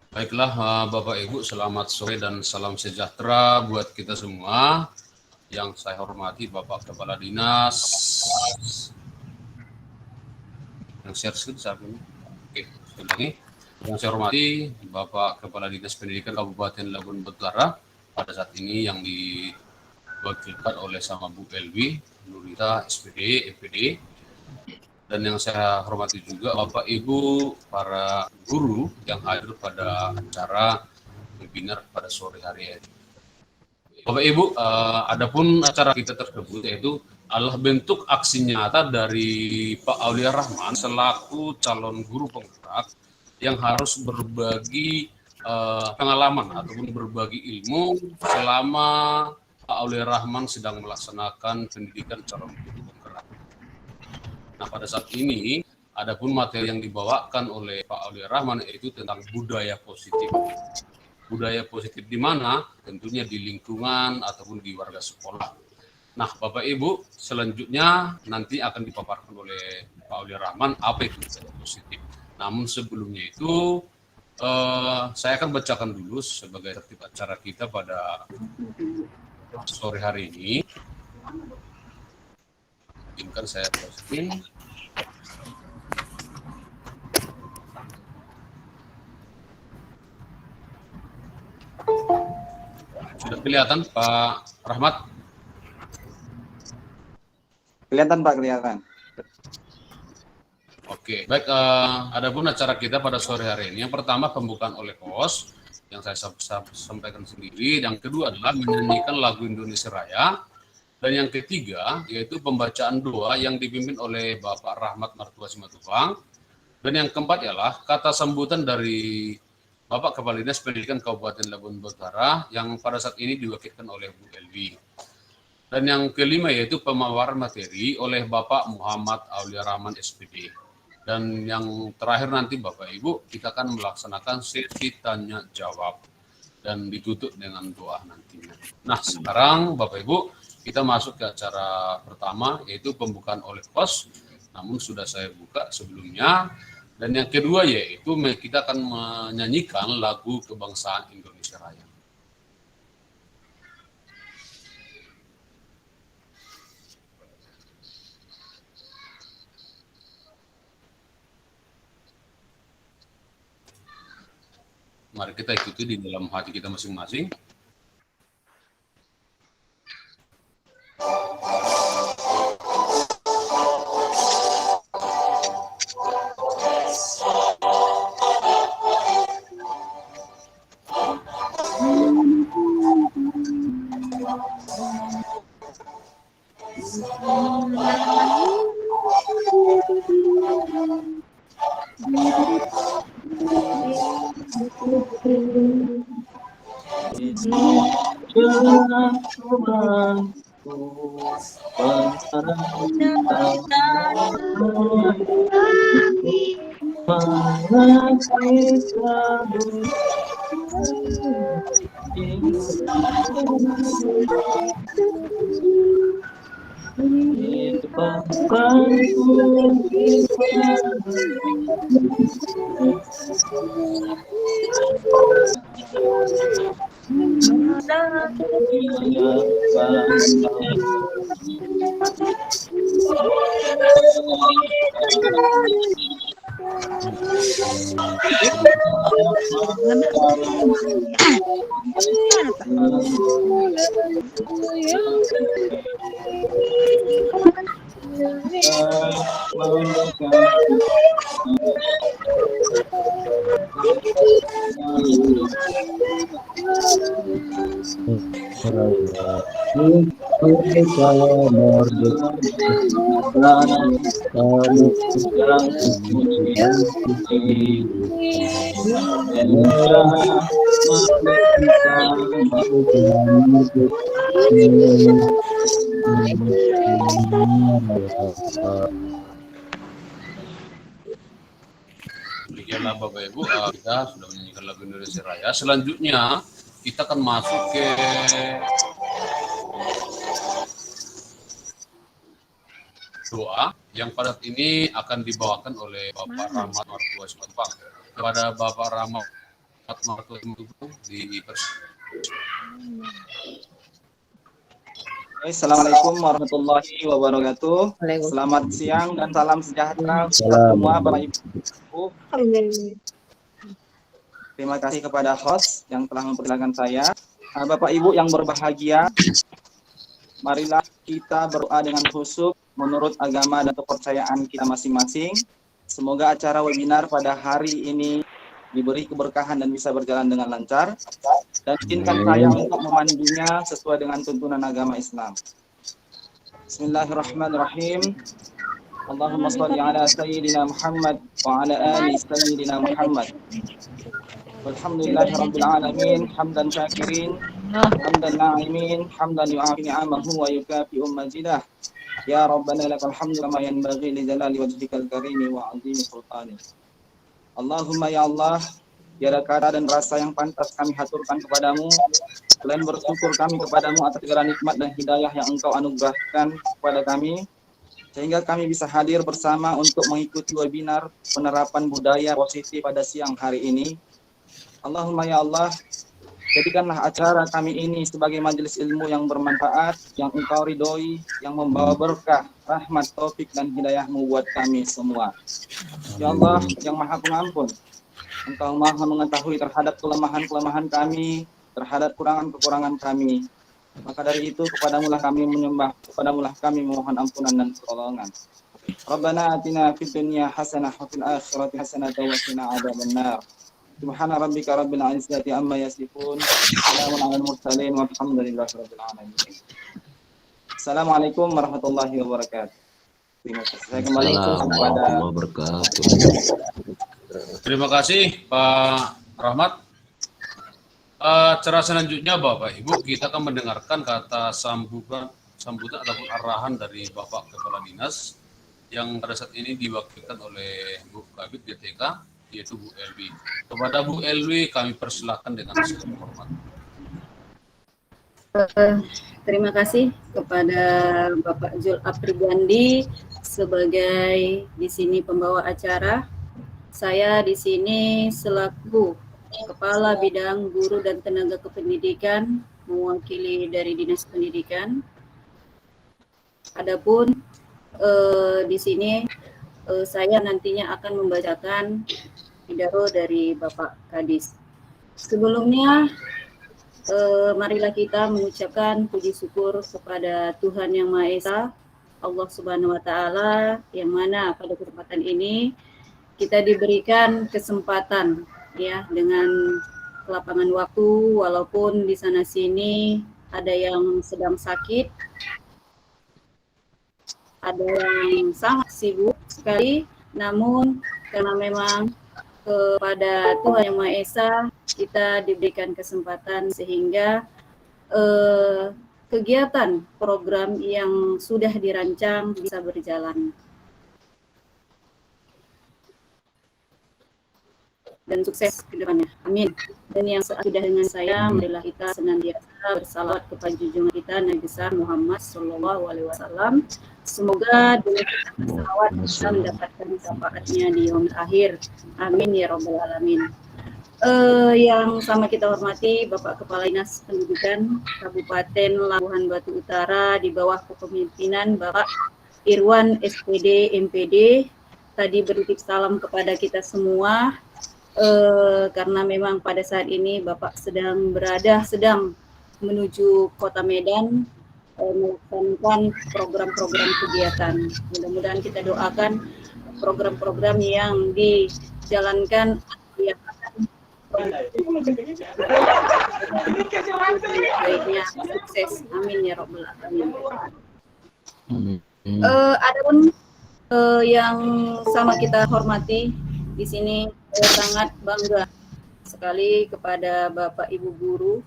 Baiklah, Bapak Ibu, selamat sore dan salam sejahtera buat kita semua. Yang saya hormati Bapak Kepala Dinas. Yang share screen saat ini. Oke, ulangi. Yang saya hormati Bapak Kepala Dinas Pendidikan Kabupaten Labuan Batu pada saat ini yang diwakilkan oleh sama Bu Elwi Nurita SPD, FPD. Dan yang saya hormati juga Bapak Ibu para guru yang hadir pada acara webinar pada sore hari ini. Bapak Ibu, adapun acara kita tersebut yaitu adalah bentuk aksi nyata dari Pak Aulia Rahman selaku calon guru penggerak yang harus berbagi pengalaman ataupun berbagi ilmu selama Pak Aulia Rahman sedang melaksanakan pendidikan calon guru penggerak. Nah, pada saat ini, adapun materi yang dibawakan oleh Pak Aulia Rahman yaitu tentang budaya positif. Budaya positif di mana? Tentunya di lingkungan ataupun di warga sekolah. Nah, Bapak Ibu, selanjutnya nanti akan dipaparkan oleh Pak Aulia Rahman apa itu budaya positif. Namun sebelumnya itu, saya akan bacakan dulu sebagai tertib acara kita pada sore hari ini. Izinkan saya posting. Sudah kelihatan Pak Rahmat? Kelihatan Pak, kelihatan. Oke, baik. Adapun acara kita pada sore hari ini, yang pertama pembukaan oleh host yang saya sampaikan sendiri, yang kedua adalah menyanyikan lagu Indonesia Raya, dan yang ketiga yaitu pembacaan doa yang dipimpin oleh Bapak Rahmat Mertua Simatupang, dan yang keempat ialah kata sambutan dari Bapak Kepala Dinas Pendidikan Kabupaten Labuan Batu yang pada saat ini diwakilkan oleh Bu Elvi. Dan yang kelima yaitu pemaparan materi oleh Bapak Muhammad Aulia Rahman SPD. Dan yang terakhir nanti Bapak Ibu kita akan melaksanakan sesi tanya jawab dan ditutup dengan doa nantinya. Nah, sekarang Bapak Ibu kita masuk ke acara pertama yaitu pembukaan oleh host. Namun sudah saya buka sebelumnya. Dan yang kedua yaitu kita akan menyanyikan lagu kebangsaan Indonesia Raya. Mari kita ikuti di dalam hati kita masing-masing. Demikianlah Bapak Ibu, kita sudah menyanyikan lagu Indonesia Raya. Selanjutnya kita akan masuk ke doa yang pada saat ini akan dibawakan oleh Bapak Rahmat Mertua Simatupang. Kepada Bapak Rahmat Maret 2020 di Assalamualaikum warahmatullahi wabarakatuh. Selamat siang dan salam sejahtera untuk semua Bapak Ibu. Terima kasih kepada host yang telah memperkenalkan saya. Bapak Ibu yang berbahagia, marilah kita berdoa dengan khusyuk menurut agama dan kepercayaan kita masing-masing. Semoga acara webinar pada hari ini diberi keberkahan dan bisa berjalan dengan lancar. Dan izinkan saya untuk memandunya sesuai dengan tuntunan agama Islam. Bismillahirrahmanirrahim. Allahumma shalli ala sayyidina Muhammad wa ala ali sayyidina Muhammad. Walhamdulillahirabbil alamin, hamdan syakirin, hamdan na'imin, hamdan yu'afi ni'amahu wa yukafi'u majidah. Ya Rabbana lakal hamdu kama yanbaghi li jalali wajhikal karimi wa 'azimi sultani. Allahumma ya Allah, tiada kata dan rasa yang pantas kami haturkan kepadamu selain bersyukur kami kepadamu atas segala nikmat dan hidayah yang engkau anugerahkan kepada kami sehingga kami bisa hadir bersama untuk mengikuti webinar penerapan budaya positif pada siang hari ini. Allahumma ya Allah, jadikanlah acara kami ini sebagai majelis ilmu yang bermanfaat, yang engkau ridhoi, yang membawa berkah, rahmat, taufik dan hidayahmu buat kami semua. Ya Allah yang maha pengampun, Engkau maha mengetahui terhadap kelemahan-kelemahan kami, terhadap kekurangan-kekurangan kami. Maka dari itu kepadamulah kami menyembah, kepadamulah kami mohon ampunan dan pertolongan. Rabbana atina fid dunya hasanah wa fil akhirati hasanah wa qina adzabannar. Subhana rabbika rabbil izzati amma yasifun. Salamun alal mursalin walhamdulillahi rabbil alamin. Assalamualaikum warahmatullahi wabarakatuh. Terima kasih. Saya kembali kepada Terima kasih Pak Rahmat. Acara selanjutnya Bapak Ibu, kita akan mendengarkan kata sambutan ataupun arahan dari Bapak Kepala Dinas yang pada saat ini diwakilkan oleh Bu Kabid DTK, yaitu Bu Elwi. Kepada Bu Elwi kami persilakan dengan segala hormat. Terima kasih kepada Bapak Jul Afrigandi sebagai di sini pembawa acara. Saya di sini selaku Kepala Bidang Guru dan Tenaga Kependidikan mewakili dari Dinas Pendidikan. Adapun di sini saya nantinya akan membacakan pidato dari Bapak Kadis. Sebelumnya marilah kita mengucapkan puji syukur kepada Tuhan Yang Maha Esa, Allah Subhanahu wa Ta'ala, yang mana pada kesempatan ini kita diberikan kesempatan ya dengan kelapangan waktu, walaupun di sana sini ada yang sedang sakit, ada yang sangat sibuk sekali, namun karena memang kepada Tuhan Yang Maha Esa kita diberikan kesempatan sehingga kegiatan program yang sudah dirancang bisa berjalan. Dan sukses ke depannya. Amin. Dan yang sudah dengan saya, marilah kita senantiasa bersalawat kepada junjungan kita Nabi besar Muhammad Sallallahu Alaihi Wasallam. Semoga dengan kita bersalawat bisa mendapatkan syafaatnya di yaumil akhir. Amin ya Rabbal Alamin. Yang sama kita hormati Bapak Kepala Dinas Pendidikan Kabupaten Labuhan Batu Utara di bawah kepemimpinan Bapak Irwan SPD MPD tadi bertitip salam kepada kita semua. Karena memang pada saat ini Bapak sedang menuju Kota Medan melaksanakan program-program kegiatan. Mudah-mudahan kita doakan program-program yang dijalankan yang akan baiknya sukses. Amin ya Rabbal Alamin. Adapun yang sama kita hormati di sini, sangat bangga sekali kepada Bapak Ibu guru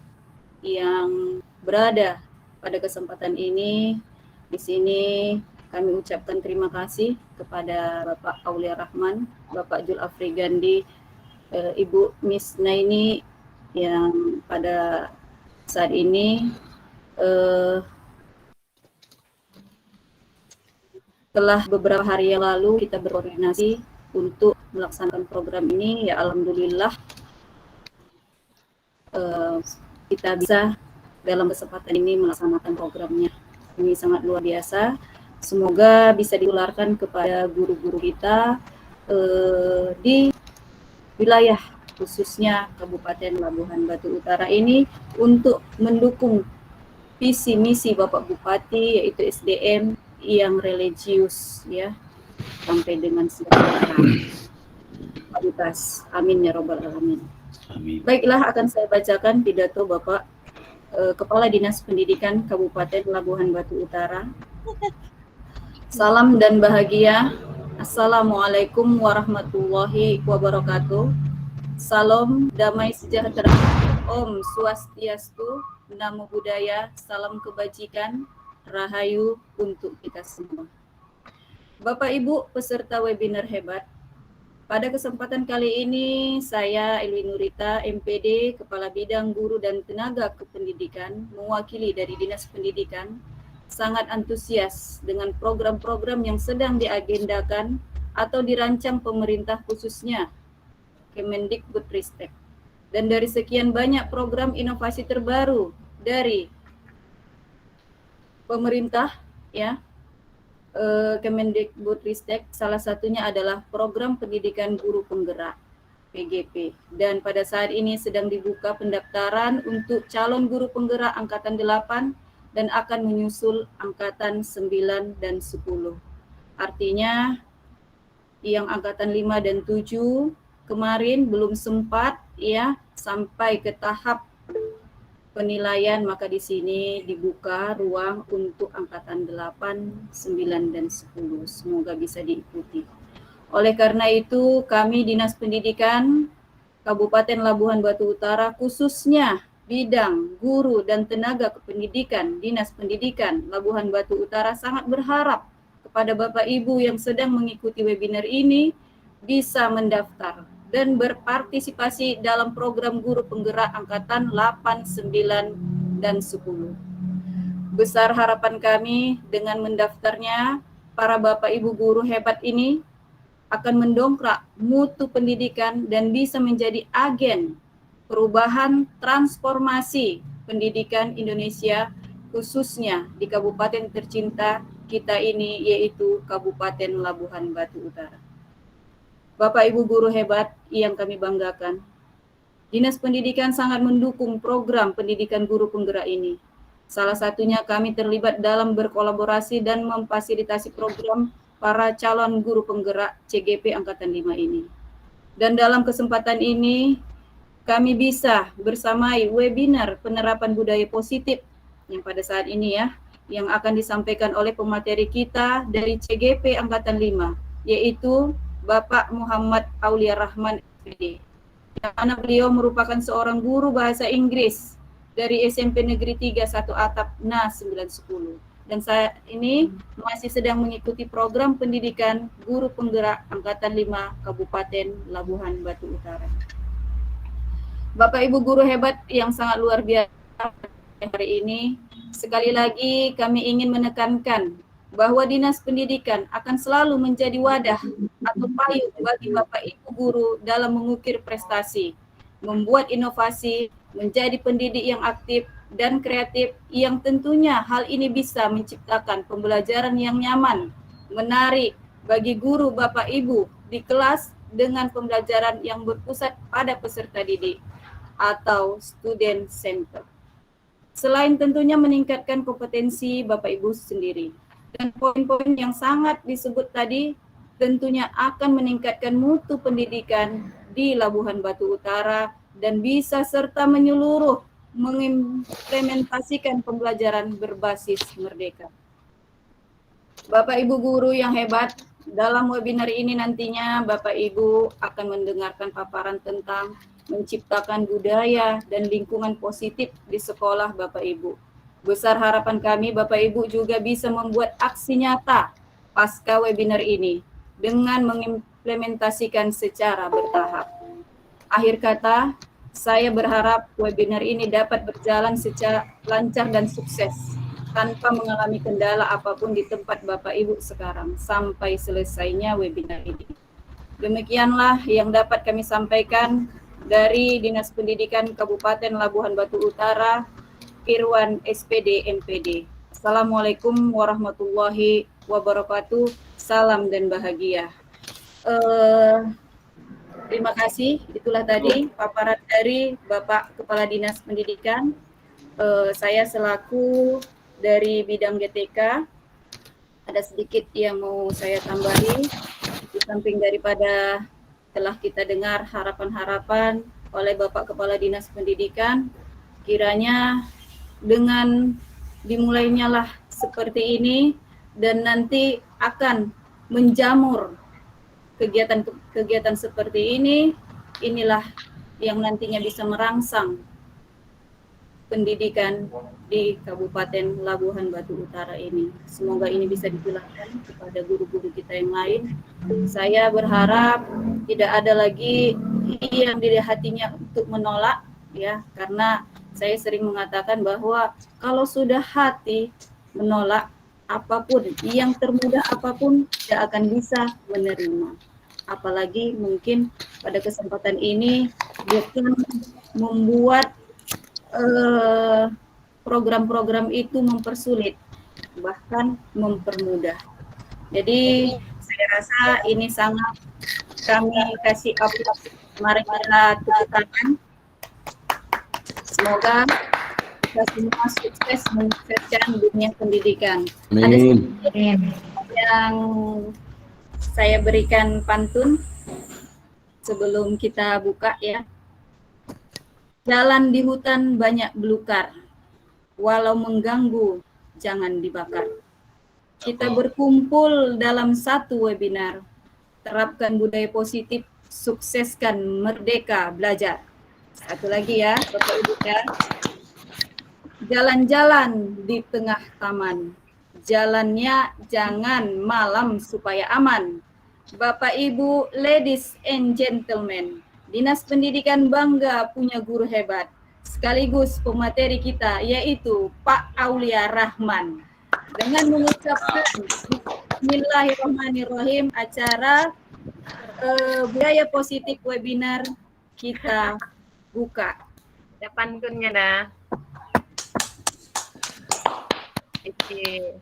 yang berada pada kesempatan ini. Di sini kami ucapkan terima kasih kepada Bapak Aulia Rahman, Bapak Jul Afrigandi, Ibu Miss Naini yang pada saat ini telah beberapa hari yang lalu kita berkoordinasi untuk melaksanakan program ini. Ya alhamdulillah kita bisa dalam kesempatan ini melaksanakan programnya. Ini sangat luar biasa. Semoga bisa ditularkan kepada guru-guru kita di wilayah khususnya Kabupaten Labuhan Batu Utara ini untuk mendukung visi misi Bapak Bupati, yaitu SDM yang religius, ya, sampai dengan kualitas. Amin ya robbal alamin. Amin. Baiklah, akan saya bacakan pidato Bapak Kepala Dinas Pendidikan Kabupaten Labuhan Batu Utara. Salam dan bahagia. Assalamualaikum warahmatullahi wabarakatuh. Salam damai sejahtera. Om Swastiastu, Namo Buddhaya, salam kebajikan, rahayu untuk kita semua. Bapak Ibu peserta webinar hebat, pada kesempatan kali ini saya Elwi Nurita, MPD, Kepala Bidang Guru dan Tenaga Kependidikan, mewakili dari Dinas Pendidikan, sangat antusias dengan program-program yang sedang diagendakan atau dirancang pemerintah khususnya Kemendikbudristek. Dan dari sekian banyak program inovasi terbaru dari pemerintah, ya, Kemendikbudristek, salah satunya adalah program pendidikan guru penggerak PGP. Dan pada saat ini sedang dibuka pendaftaran untuk calon guru penggerak angkatan 8 dan akan menyusul angkatan 9 dan 10. Artinya yang angkatan 5 dan 7 kemarin belum sempat, ya, sampai ke tahap penilaian, maka di sini dibuka ruang untuk angkatan 8, 9 dan 10. Semoga bisa diikuti. Oleh karena itu, kami Dinas Pendidikan Kabupaten Labuhan Batu Utara, khususnya bidang guru dan tenaga kependidikan Dinas Pendidikan Labuhan Batu Utara, sangat berharap kepada Bapak Ibu yang sedang mengikuti webinar ini bisa mendaftar dan berpartisipasi dalam program guru penggerak angkatan 8, 9, dan 10. Besar harapan kami dengan mendaftarnya para Bapak Ibu guru hebat ini akan mendongkrak mutu pendidikan dan bisa menjadi agen perubahan transformasi pendidikan Indonesia, khususnya di kabupaten tercinta kita ini, yaitu Kabupaten Labuhan Batu Utara. Bapak Ibu guru hebat yang kami banggakan, Dinas Pendidikan sangat mendukung program pendidikan guru penggerak ini. Salah satunya kami terlibat dalam berkolaborasi dan memfasilitasi program para calon guru penggerak CGP Angkatan 5 ini. Dan dalam kesempatan ini, kami bisa bersamai webinar penerapan budaya positif yang pada saat ini, ya, yang akan disampaikan oleh pemateri kita dari CGP Angkatan 5, yaitu Bapak Muhammad Aulia Rahman, SPD, yang mana beliau merupakan seorang guru bahasa Inggris dari SMP Negeri 3 1 Atap NAS 910. Dan saya ini masih sedang mengikuti program pendidikan guru penggerak Angkatan 5 Kabupaten Labuhan Batu Utara. Bapak Ibu guru hebat yang sangat luar biasa hari ini, sekali lagi kami ingin menekankan bahwa Dinas Pendidikan akan selalu menjadi wadah atau payung bagi Bapak Ibu guru dalam mengukir prestasi, membuat inovasi, menjadi pendidik yang aktif dan kreatif, yang tentunya hal ini bisa menciptakan pembelajaran yang nyaman, menarik bagi guru Bapak Ibu di kelas dengan pembelajaran yang berpusat pada peserta didik atau student center. Selain tentunya meningkatkan kompetensi Bapak Ibu sendiri. Dan poin-poin yang sangat disebut tadi tentunya akan meningkatkan mutu pendidikan di Labuhan Batu Utara dan bisa serta menyeluruh mengimplementasikan pembelajaran berbasis merdeka. Bapak Ibu guru yang hebat, dalam webinar ini nantinya Bapak Ibu akan mendengarkan paparan tentang menciptakan budaya dan lingkungan positif di sekolah Bapak Ibu. Besar harapan kami Bapak Ibu juga bisa membuat aksi nyata pasca webinar ini dengan mengimplementasikan secara bertahap. Akhir kata, saya berharap webinar ini dapat berjalan secara lancar dan sukses tanpa mengalami kendala apapun di tempat Bapak Ibu sekarang sampai selesainya webinar ini. Demikianlah yang dapat kami sampaikan. dari Dinas Pendidikan Kabupaten Labuhan Batu Utara, Irwan SPD MPD. Assalamualaikum warahmatullahi wabarakatuh. Salam dan bahagia. Terima kasih. Itulah tadi paparan dari Bapak Kepala Dinas Pendidikan. Saya selaku dari bidang GTK, ada sedikit yang mau saya tambahi. Di samping daripada telah kita dengar harapan-harapan oleh Bapak Kepala Dinas Pendidikan, kiranya dengan dimulainya lah seperti ini dan nanti akan menjamur kegiatan seperti ini, inilah yang nantinya bisa merangsang pendidikan di Kabupaten Labuhan Batu Utara ini. Semoga ini bisa ditularkan kepada guru-guru kita yang lain. Saya berharap tidak ada lagi yang di hatinya untuk menolak, ya, karena saya sering mengatakan bahwa kalau sudah hati menolak apapun, yang termudah apapun tidak akan bisa menerima. Apalagi mungkin pada kesempatan ini bukan membuat program-program itu mempersulit, bahkan mempermudah. Jadi saya rasa ini sangat kami kasih apresiasi. Mari kita tepuk tangan. Semoga kita semua sukses menyukseskan dunia pendidikan. Ada sedikit yang saya berikan pantun sebelum kita buka, ya. Jalan di hutan banyak belukar, walau mengganggu jangan dibakar. Kita berkumpul dalam satu webinar, terapkan budaya positif, sukseskan merdeka belajar. Satu lagi ya, Bapak Ibu ya. Jalan-jalan di tengah taman, jalannya jangan malam supaya aman. Bapak Ibu, ladies and gentlemen, Dinas Pendidikan bangga punya guru hebat, sekaligus pemateri kita yaitu Pak Aulia Rahman. Dengan mengucapkan Bismillahirrahmanirrahim, acara budaya positif webinar kita buka. Ada pantunnya dah.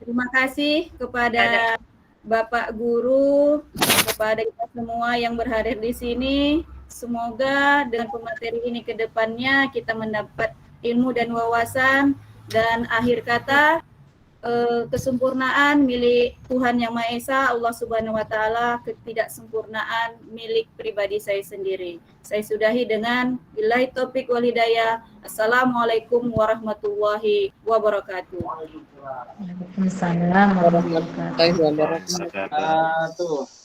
Terima kasih kepada Bapak Guru, kepada kita semua yang berhadir di sini. Semoga dengan pemateri ini ke depannya kita mendapat ilmu dan wawasan, dan akhir kata kesempurnaan milik Tuhan Yang Maha Esa, Allah Subhanahu wa taala, ketidaksempurnaan milik pribadi saya sendiri. Saya sudahi dengan billahi taufik wal hidayah. Assalamualaikum warahmatullahi wabarakatuh. Waalaikumsalam warahmatullahi wabarakatuh.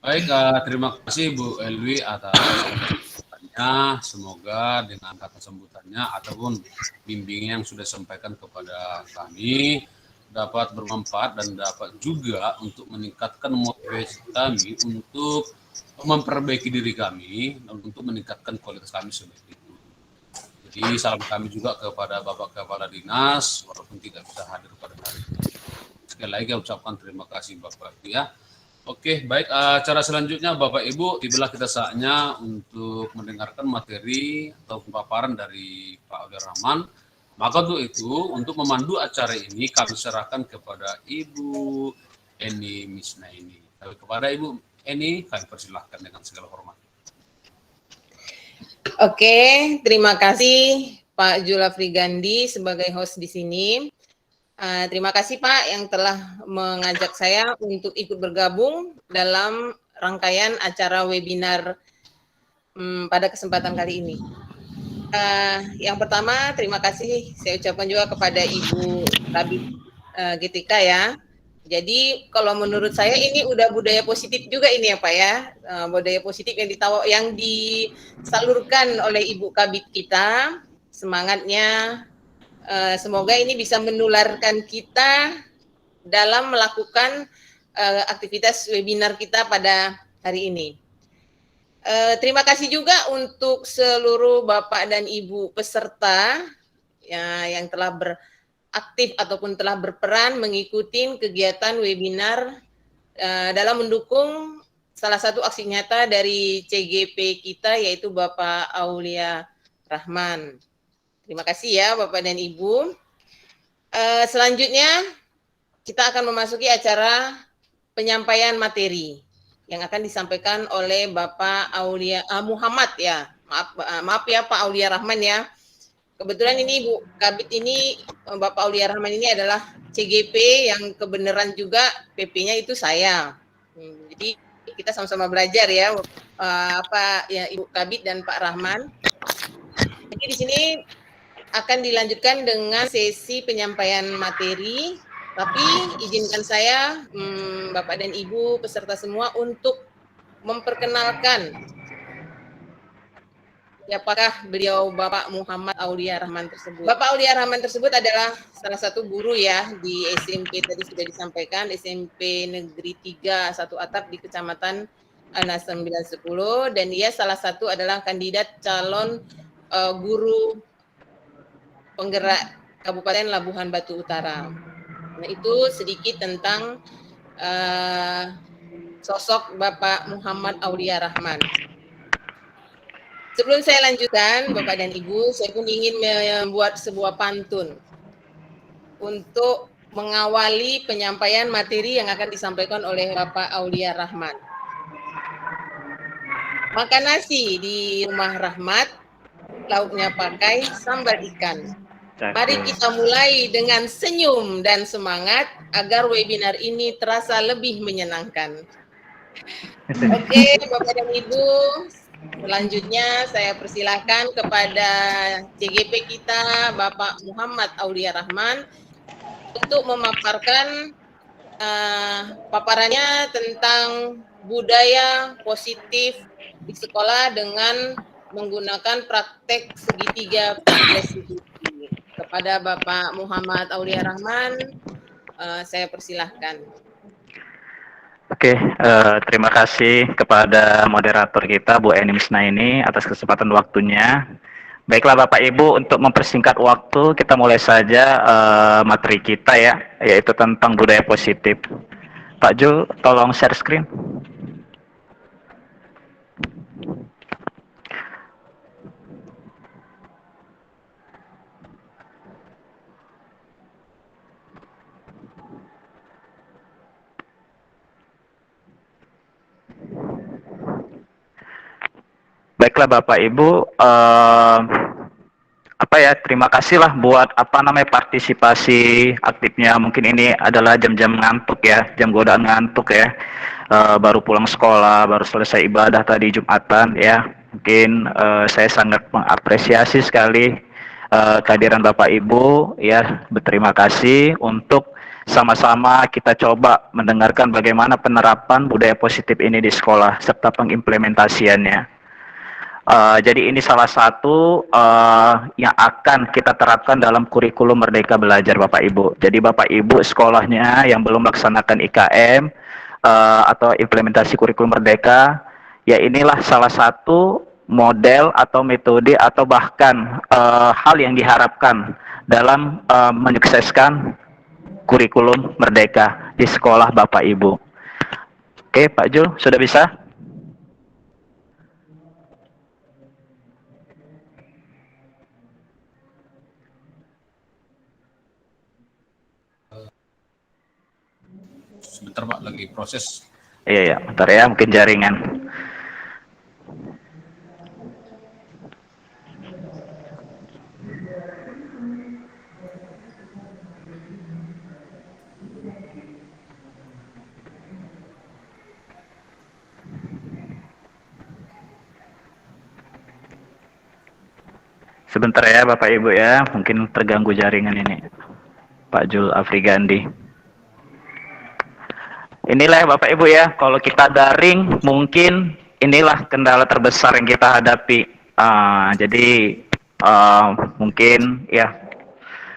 Baik, terima kasih Bu Elwi atas sambutannya. Semoga dengan kata sambutannya ataupun bimbingan yang sudah disampaikan kepada kami dapat bermanfaat dan dapat juga untuk meningkatkan motivasi kami untuk memperbaiki diri kami dan untuk meningkatkan kualitas kami sebagai itu. Jadi salam kami juga kepada Bapak Kepala Dinas walaupun tidak bisa hadir pada hari ini. Sekali lagi ucapkan terima kasih Bapak ya. Oke, baik. Acara selanjutnya Bapak Ibu, tibalah kita saatnya untuk mendengarkan materi atau paparan dari Pak Aulia Rahman. Maka untuk itu, untuk memandu acara ini kami serahkan kepada Ibu Eni Misnaini. Kepada Ibu Eni, kami persilahkan dengan segala hormat. Oke, terima kasih Pak Julafri Gandhi sebagai host di sini. Terima kasih Pak yang telah mengajak saya untuk ikut bergabung dalam rangkaian acara webinar pada kesempatan kali ini. Yang pertama, terima kasih saya ucapkan juga kepada Ibu Kabid GTK ya. Jadi kalau menurut saya ini udah budaya positif juga ini ya Pak ya, budaya positif yang disalurkan oleh Ibu Kabid kita, semangatnya. Semoga ini bisa menularkan kita dalam melakukan aktivitas webinar kita pada hari ini. Terima kasih juga untuk seluruh Bapak dan Ibu peserta yang telah beraktif ataupun telah berperan mengikuti kegiatan webinar dalam mendukung salah satu aksi nyata dari CGP kita yaitu Bapak Aulia Rahman. Terima kasih ya Bapak dan Ibu. Selanjutnya kita akan memasuki acara penyampaian materi yang akan disampaikan oleh Bapak Aulia Muhammad ya. Maaf ya Pak Aulia Rahman ya. Kebetulan ini Ibu Kabit ini Bapak Aulia Rahman ini adalah CGP yang kebenaran juga PP-nya itu saya. Jadi kita sama-sama belajar ya apa ya Ibu Kabit dan Pak Rahman. Jadi di sini akan dilanjutkan dengan sesi penyampaian materi, tapi izinkan saya Bapak dan Ibu peserta semua untuk memperkenalkan siapakah beliau Bapak Muhammad Aulia Rahman tersebut. Bapak Aulia Rahman tersebut adalah salah satu guru ya di SMP tadi sudah disampaikan, SMP Negeri 3 Satu Atap di Kecamatan Anas 910, dan dia salah satu adalah kandidat calon guru penggerak Kabupaten Labuhan Batu Utara. Nah, itu sedikit tentang sosok Bapak Muhammad Aulia Rahman. Sebelum saya lanjutkan, Bapak dan Ibu, saya pun ingin membuat sebuah pantun untuk mengawali penyampaian materi yang akan disampaikan oleh Bapak Aulia Rahman. Makan nasi di rumah Rahmat, lauknya pakai sambal ikan. Mari kita mulai dengan senyum dan semangat agar webinar ini terasa lebih menyenangkan. Oke, Bapak dan Ibu, selanjutnya saya persilahkan kepada CGP kita, Bapak Muhammad Aulia Rahman, untuk memaparkan paparannya tentang budaya positif di sekolah dengan menggunakan praktek segitiga progresif. Kepada Bapak Muhammad Aulia Rahman, saya persilahkan. Oke, terima kasih kepada moderator kita Bu Eni Misnaini atas kesempatan waktunya. Baiklah Bapak Ibu, untuk mempersingkat waktu kita mulai saja materi kita ya, yaitu tentang budaya positif. Pak Jul, tolong share screen. Baiklah Bapak Ibu, terima kasihlah buat partisipasi aktifnya. Mungkin ini adalah jam-jam ngantuk ya, jam godaan ngantuk ya. Baru pulang sekolah, baru selesai ibadah tadi Jumatan ya. Mungkin saya sangat mengapresiasi sekali kehadiran Bapak Ibu ya. Berterima kasih untuk sama-sama kita coba mendengarkan bagaimana penerapan budaya positif ini di sekolah serta pengimplementasiannya. Jadi ini salah satu yang akan kita terapkan dalam kurikulum Merdeka Belajar Bapak Ibu. Jadi Bapak Ibu sekolahnya yang belum melaksanakan IKM atau implementasi kurikulum Merdeka, ya inilah salah satu model atau metode atau bahkan hal yang diharapkan dalam menyukseskan kurikulum Merdeka di sekolah Bapak Ibu. Oke Pak Jul, sudah bisa? Sebentar Pak, lagi proses. Iya, bentar ya, mungkin jaringan. Sebentar ya Bapak Ibu ya, mungkin terganggu jaringan ini. Pak Jul Afrigandi. Inilah ya Bapak Ibu ya, kalau kita daring mungkin inilah kendala terbesar yang kita hadapi. Jadi mungkin ya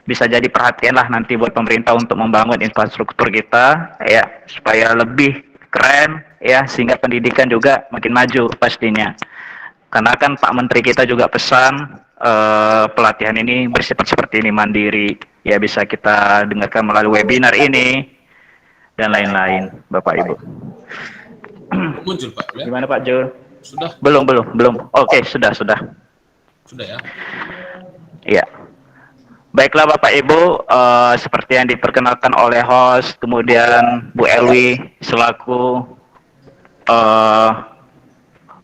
bisa jadi perhatian lah nanti buat pemerintah untuk membangun infrastruktur kita ya supaya lebih keren ya, sehingga pendidikan juga makin maju pastinya. Karena kan Pak Menteri kita juga pesan pelatihan ini bersifat seperti ini, mandiri ya, bisa kita dengarkan melalui webinar ini dan lain-lain Bapak Ibu. Muncul Pak ya? Gimana Pak Jul? Sudah? Belum. Oke, sudah. Sudah ya? Iya. Baiklah Bapak Ibu, seperti yang diperkenalkan oleh host, kemudian Bu Elwi selaku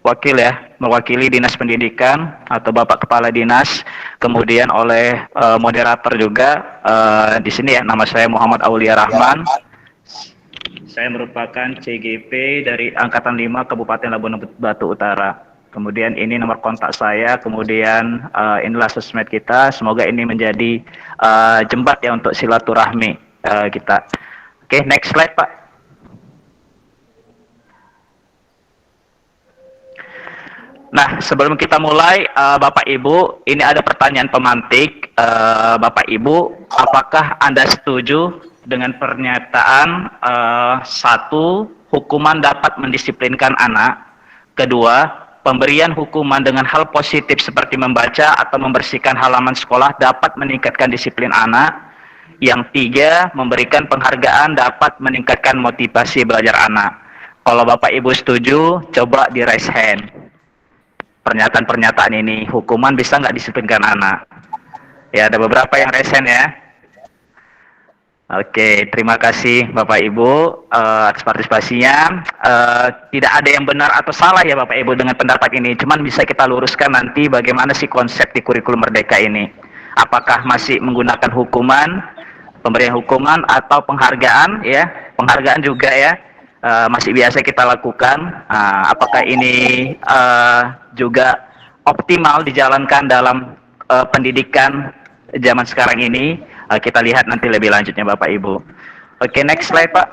wakil ya, mewakili Dinas Pendidikan atau Bapak Kepala Dinas, kemudian oleh moderator juga di sini ya, nama saya Muhammad Aulia Rahman. Saya merupakan CGP dari Angkatan 5 Kabupaten Labuan Batu Utara. Kemudian ini nomor kontak saya, kemudian inilah sosmed kita. Semoga ini menjadi jembat ya untuk silaturahmi kita. Oke, next slide Pak. Nah, sebelum kita mulai, Bapak Ibu, ini ada pertanyaan pemantik. Bapak Ibu, apakah Anda setuju dengan pernyataan satu, hukuman dapat mendisiplinkan anak. Kedua, pemberian hukuman dengan hal positif seperti membaca atau membersihkan halaman sekolah dapat meningkatkan disiplin anak. Yang tiga, memberikan penghargaan dapat meningkatkan motivasi belajar anak. Kalau Bapak Ibu setuju, coba di raise hand. Pernyataan-pernyataan ini, hukuman bisa nggak disiplinkan anak? Ya, ada beberapa yang raise hand ya. Oke, terima kasih Bapak Ibu atas partisipasinya. Tidak ada yang benar atau salah ya Bapak Ibu dengan pendapat ini. Cuman bisa kita luruskan nanti bagaimana sih konsep di kurikulum Merdeka ini. Apakah masih menggunakan hukuman, pemberian hukuman atau penghargaan ya? Penghargaan juga ya. Masih biasa kita lakukan. Apakah ini juga optimal dijalankan dalam pendidikan zaman sekarang ini? Kita lihat nanti lebih lanjutnya Bapak Ibu. Oke, next slide Pak.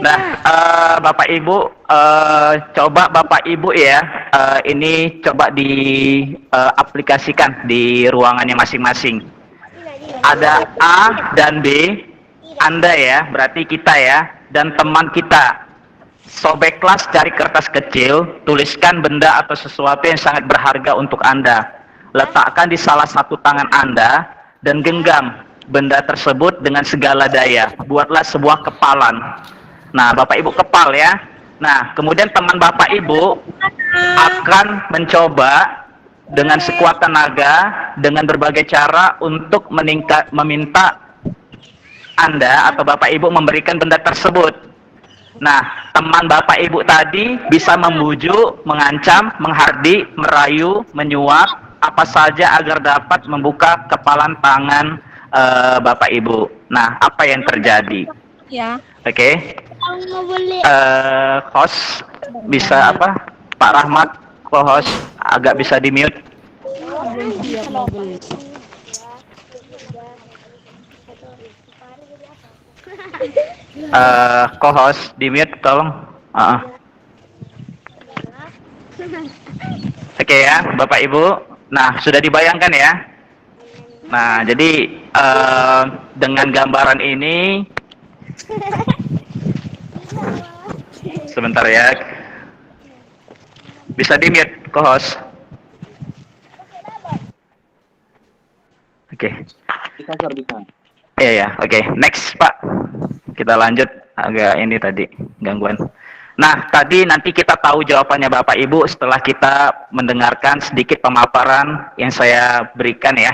Nah, Bapak Ibu, coba Bapak Ibu ya, ini coba diaplikasikan di ruangannya masing-masing. Ada A dan B, Anda ya, berarti kita ya, dan teman kita. Sobek kelas, cari kertas kecil, tuliskan benda atau sesuatu yang sangat berharga untuk Anda. Letakkan di salah satu tangan Anda dan genggam benda tersebut dengan segala daya. Buatlah sebuah kepalan. Nah, Bapak Ibu kepal ya. Nah, kemudian teman Bapak Ibu akan mencoba dengan sekuat tenaga, dengan berbagai cara untuk meminta Anda atau Bapak Ibu memberikan benda tersebut. Nah, teman Bapak Ibu tadi bisa membujuk, mengancam, menghardik, merayu, menyuap, apa saja agar dapat membuka kepalan tangan Bapak Ibu. Nah, apa yang terjadi? Ya. Oke. Host bisa apa? Pak Rahmat, co-host agak bisa di-mute. Co-host di-mute tolong. Oke ya, Bapak Ibu. Nah, sudah dibayangkan ya. Nah, jadi dengan gambaran ini sebentar ya. Bisa di-mute co-host. Oke. Bisa, Sir, bisa. Iya ya, oke. Next Pak. Kita lanjut, agak ini tadi gangguan. Nah, tadi nanti kita tahu jawabannya Bapak Ibu setelah kita mendengarkan sedikit pemaparan yang saya berikan ya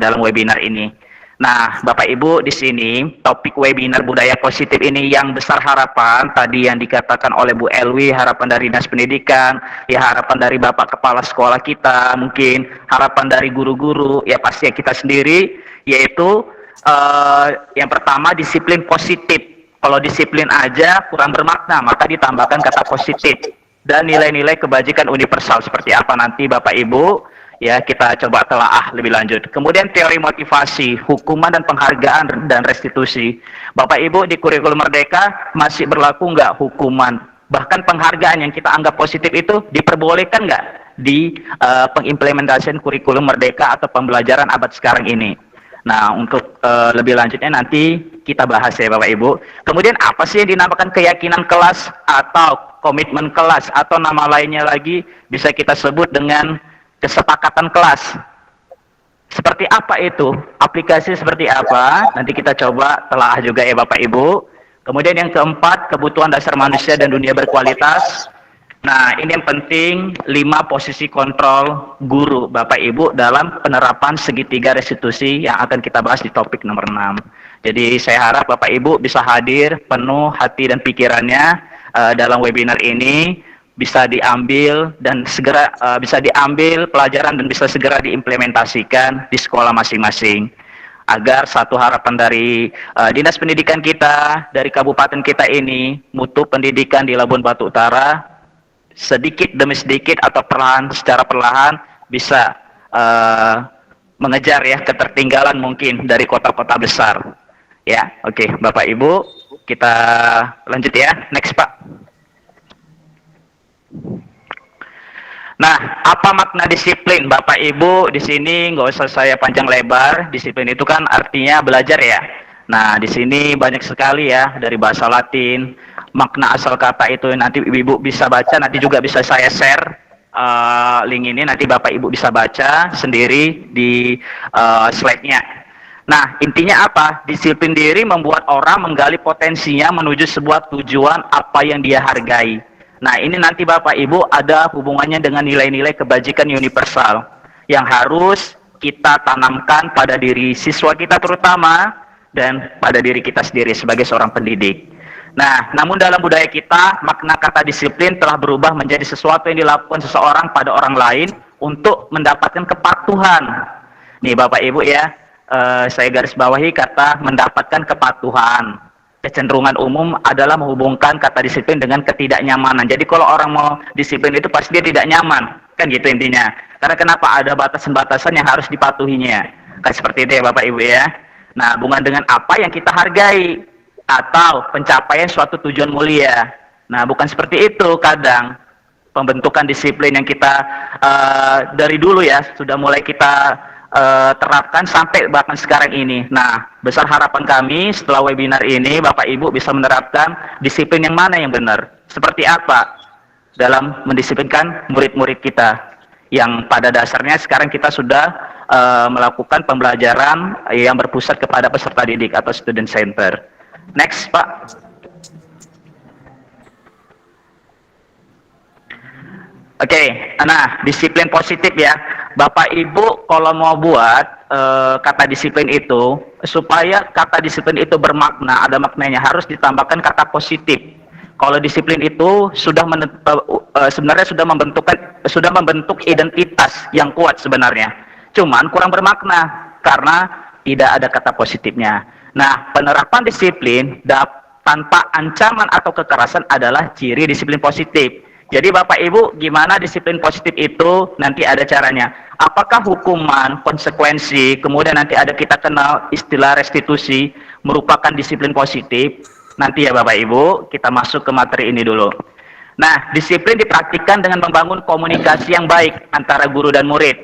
dalam webinar ini. Nah, Bapak Ibu di sini topik webinar budaya positif ini yang besar harapan tadi yang dikatakan oleh Bu Elwi, harapan dari Dinas Pendidikan, ya harapan dari Bapak Kepala Sekolah kita, mungkin harapan dari guru-guru, ya pasti kita sendiri, yaitu yang pertama disiplin positif. Kalau disiplin aja kurang bermakna, maka ditambahkan kata positif dan nilai-nilai kebajikan universal. Seperti apa nanti Bapak Ibu ya kita coba telaah lebih lanjut. Kemudian teori motivasi, hukuman dan penghargaan dan restitusi. Bapak Ibu di kurikulum Merdeka masih berlaku nggak hukuman? Bahkan penghargaan yang kita anggap positif itu diperbolehkan nggak di pengimplementasian kurikulum Merdeka atau pembelajaran abad sekarang ini? Nah, untuk lebih lanjutnya nanti kita bahas ya Bapak Ibu. Kemudian apa sih yang dinamakan keyakinan kelas atau komitmen kelas atau nama lainnya lagi bisa kita sebut dengan kesepakatan kelas. Seperti apa itu? Aplikasi seperti apa? Nanti kita coba telah juga ya Bapak Ibu. Kemudian yang keempat, kebutuhan dasar manusia dan dunia berkualitas. Nah, ini yang penting, 5 posisi kontrol guru Bapak Ibu dalam penerapan segitiga restitusi yang akan kita bahas di topik nomor 6. Jadi saya harap Bapak Ibu bisa hadir penuh hati dan pikirannya dalam webinar ini, bisa diambil dan segera bisa diambil pelajaran dan bisa segera diimplementasikan di sekolah masing-masing. Agar satu harapan dari Dinas Pendidikan kita, dari kabupaten kita ini, mutu pendidikan di Labuan Batu Utara sedikit demi sedikit atau perlahan secara perlahan bisa mengejar ya ketertinggalan mungkin dari kota-kota besar. Ya, oke, Bapak Ibu, kita lanjut ya. Next, Pak. Nah, apa makna disiplin, Bapak Ibu? Di sini nggak usah saya panjang lebar. Disiplin itu kan artinya belajar ya. Nah, di sini banyak sekali ya dari bahasa Latin. Makna asal kata itu nanti Ibu bisa baca, nanti juga bisa saya share link ini, nanti Bapak Ibu bisa baca sendiri di slide-nya. Nah, intinya apa? Disiplin diri membuat orang menggali potensinya menuju sebuah tujuan apa yang dia hargai. Nah, ini nanti Bapak Ibu ada hubungannya dengan nilai-nilai kebajikan universal yang harus kita tanamkan pada diri siswa kita terutama dan pada diri kita sendiri sebagai seorang pendidik. Nah, namun dalam budaya kita, makna kata disiplin telah berubah menjadi sesuatu yang dilakukan seseorang pada orang lain untuk mendapatkan kepatuhan. Nih Bapak Ibu ya, saya garis bawahi kata mendapatkan kepatuhan. Kecenderungan umum adalah menghubungkan kata disiplin dengan ketidaknyamanan. Jadi kalau orang mau disiplin itu pasti dia tidak nyaman, kan gitu intinya. Karena kenapa? Ada batasan-batasan yang harus dipatuhinya. Kan seperti itu ya Bapak Ibu ya. Nah, hubungan dengan apa yang kita hargai atau pencapaian suatu tujuan mulia. Nah, bukan seperti itu kadang pembentukan disiplin yang kita dari dulu ya sudah mulai kita terapkan sampai bahkan sekarang ini. Nah, besar harapan kami setelah webinar ini Bapak Ibu bisa menerapkan disiplin yang mana yang benar. Seperti apa dalam mendisiplinkan murid-murid kita yang pada dasarnya sekarang kita sudah melakukan pembelajaran yang berpusat kepada peserta didik atau student center. Next, Pak. Oke, nah disiplin positif ya. Bapak Ibu kalau mau buat kata disiplin itu, supaya kata disiplin itu bermakna, ada maknanya, harus ditambahkan kata positif. Kalau disiplin itu sebenarnya sudah membentuk identitas yang kuat sebenarnya. Cuman kurang bermakna karena tidak ada kata positifnya. Nah, penerapan disiplin tanpa ancaman atau kekerasan adalah ciri disiplin positif. Jadi Bapak Ibu, gimana disiplin positif itu? Nanti ada caranya. Apakah hukuman, konsekuensi, kemudian nanti ada kita kenal istilah restitusi, merupakan disiplin positif? Nanti ya Bapak Ibu, kita masuk ke materi ini dulu. Nah, disiplin dipraktikkan dengan membangun komunikasi yang baik antara guru dan murid.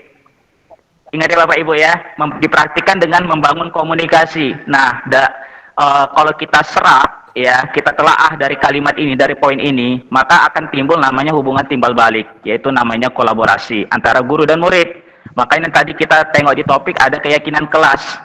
Ingat ya Bapak Ibu ya, dipraktikkan dengan membangun komunikasi. Nah, kalau kita serap ya, kita telaah dari kalimat ini, dari poin ini, maka akan timbul namanya hubungan timbal balik, yaitu namanya kolaborasi antara guru dan murid. Makanya tadi kita tengok di topik ada keyakinan kelas.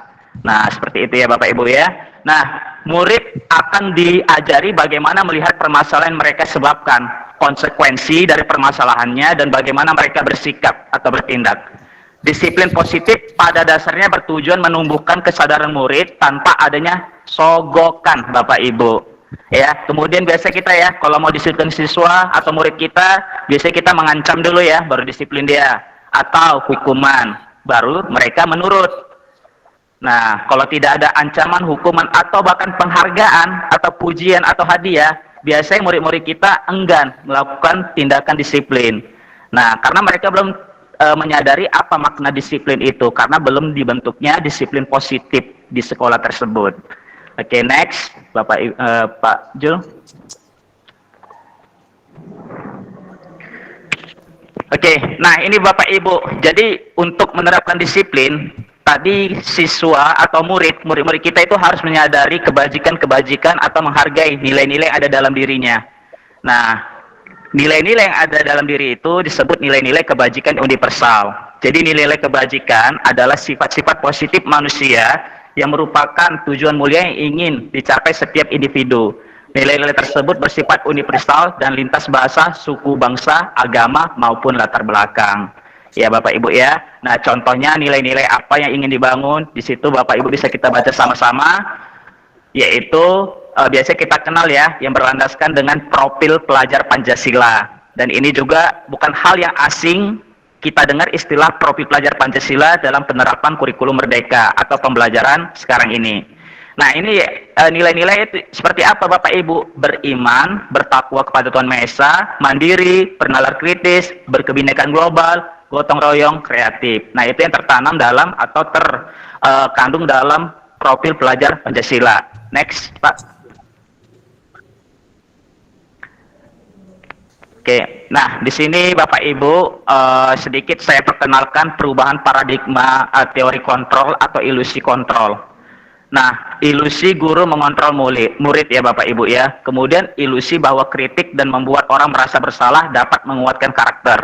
Nah, seperti itu ya Bapak Ibu ya. Nah, murid akan diajari bagaimana melihat permasalahan mereka sebabkan, konsekuensi dari permasalahannya, dan bagaimana mereka bersikap atau bertindak. Disiplin positif pada dasarnya bertujuan menumbuhkan kesadaran murid tanpa adanya sogokan Bapak Ibu. Ya, kemudian biasa kita ya kalau mau disiplin siswa atau murid kita, biasanya kita mengancam dulu ya baru disiplin dia, atau hukuman baru mereka menurut. Nah, kalau tidak ada ancaman, hukuman atau bahkan penghargaan atau pujian atau hadiah, biasanya murid-murid kita enggan melakukan tindakan disiplin. Nah, karena mereka belum menyadari apa makna disiplin itu, karena belum dibentuknya disiplin positif di sekolah tersebut. Oke, next, Pak Jul. Oke, nah ini Bapak Ibu. Jadi untuk menerapkan disiplin, tadi siswa atau murid kita itu harus menyadari kebajikan-kebajikan atau menghargai nilai-nilai yang ada dalam dirinya. Nah, nilai-nilai yang ada dalam diri itu disebut nilai-nilai kebajikan universal. Jadi nilai-nilai kebajikan adalah sifat-sifat positif manusia yang merupakan tujuan mulia yang ingin dicapai setiap individu. Nilai-nilai tersebut bersifat universal dan lintas bahasa, suku, bangsa, agama, maupun latar belakang. Ya Bapak Ibu ya. Nah contohnya nilai-nilai apa yang ingin dibangun, di situ Bapak Ibu bisa kita baca sama-sama, yaitu biasanya kita kenal ya, yang berlandaskan dengan profil pelajar Pancasila. Dan ini juga bukan hal yang asing, kita dengar istilah profil pelajar Pancasila dalam penerapan kurikulum merdeka atau pembelajaran sekarang ini. Nah ini nilai-nilai itu seperti apa Bapak Ibu? Beriman, bertakwa kepada Tuhan Maha Esa, mandiri, bernalar kritis, berkebinekaan global, gotong royong, kreatif. Nah itu yang tertanam dalam atau terkandung dalam profil pelajar Pancasila. Next Pak. Oke, nah di sini Bapak Ibu sedikit saya perkenalkan perubahan paradigma teori kontrol atau ilusi kontrol. Nah, ilusi guru mengontrol murid ya Bapak Ibu ya. Kemudian ilusi bahwa kritik dan membuat orang merasa bersalah dapat menguatkan karakter.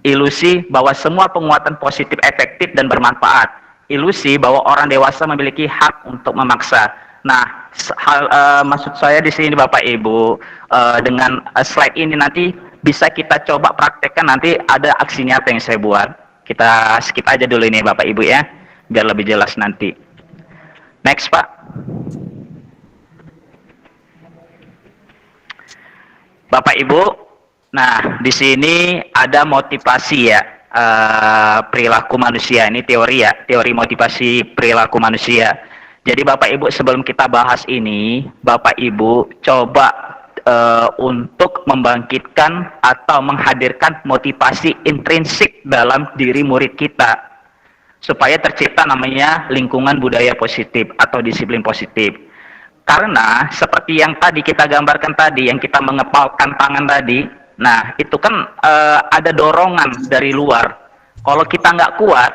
Ilusi bahwa semua penguatan positif efektif dan bermanfaat. Ilusi bahwa orang dewasa memiliki hak untuk memaksa. Nah, maksud saya di sini Bapak Ibu dengan slide ini nanti bisa kita coba praktekkan, nanti ada aksi nyata yang saya buat. Kita skip aja dulu ini Bapak Ibu ya, biar lebih jelas nanti. Next Pak. Bapak Ibu, nah di sini ada motivasi ya, perilaku manusia. Ini teori ya, teori motivasi perilaku manusia. Jadi Bapak Ibu sebelum kita bahas ini, Bapak Ibu coba untuk membangkitkan atau menghadirkan motivasi intrinsik dalam diri murid kita supaya tercipta namanya lingkungan budaya positif atau disiplin positif. Karena seperti yang tadi kita gambarkan tadi, yang kita mengepalkan tangan tadi, nah itu kan ada dorongan dari luar. Kalau kita nggak kuat,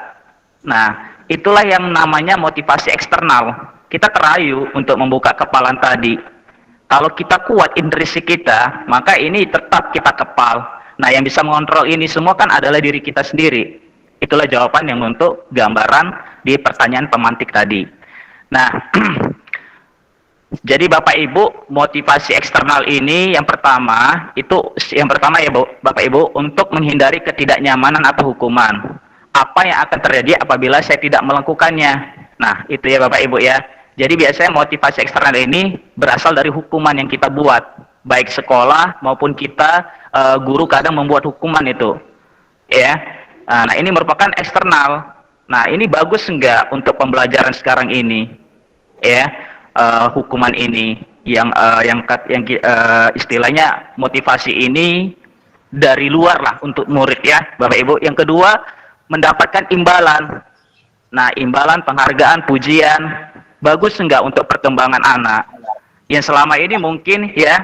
nah itulah yang namanya motivasi eksternal. Kita terayu untuk membuka kepalan tadi. Kalau kita kuat intrinsik kita, maka ini tetap kita kepal. Nah, yang bisa mengontrol ini semua kan adalah diri kita sendiri. Itulah jawaban yang untuk gambaran di pertanyaan pemantik tadi. Nah, jadi Bapak Ibu, motivasi eksternal ini yang pertama ya Bapak Ibu, untuk menghindari ketidaknyamanan atau hukuman. Apa yang akan terjadi apabila saya tidak melakukannya? Nah, itu ya Bapak Ibu ya. Jadi biasanya motivasi eksternal ini berasal dari hukuman yang kita buat, baik sekolah maupun kita guru kadang membuat hukuman itu, ya. Nah ini merupakan eksternal. Nah ini bagus enggak untuk pembelajaran sekarang ini, ya, hukuman ini yang istilahnya motivasi ini dari luar lah untuk murid ya, Bapak Ibu. Yang kedua mendapatkan imbalan. Nah imbalan, penghargaan, pujian. Bagus enggak untuk perkembangan anak yang selama ini mungkin ya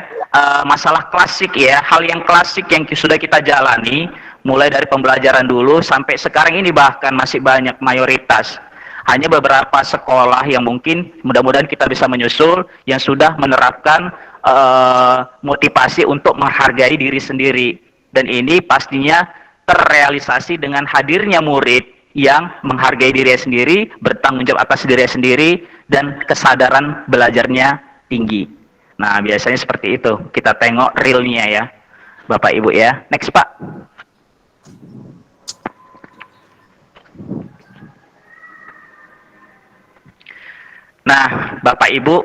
masalah klasik ya, hal yang klasik yang sudah kita jalani mulai dari pembelajaran dulu sampai sekarang ini, bahkan masih banyak mayoritas hanya beberapa sekolah yang mungkin mudah-mudahan kita bisa menyusul yang sudah menerapkan motivasi untuk menghargai diri sendiri, dan ini pastinya terrealisasi dengan hadirnya murid yang menghargai dirinya sendiri, bertanggung jawab atas dirinya sendiri, dan kesadaran belajarnya tinggi. Nah, biasanya seperti itu. Kita tengok realnya ya, Bapak Ibu ya. Next Pak. Nah, Bapak Ibu,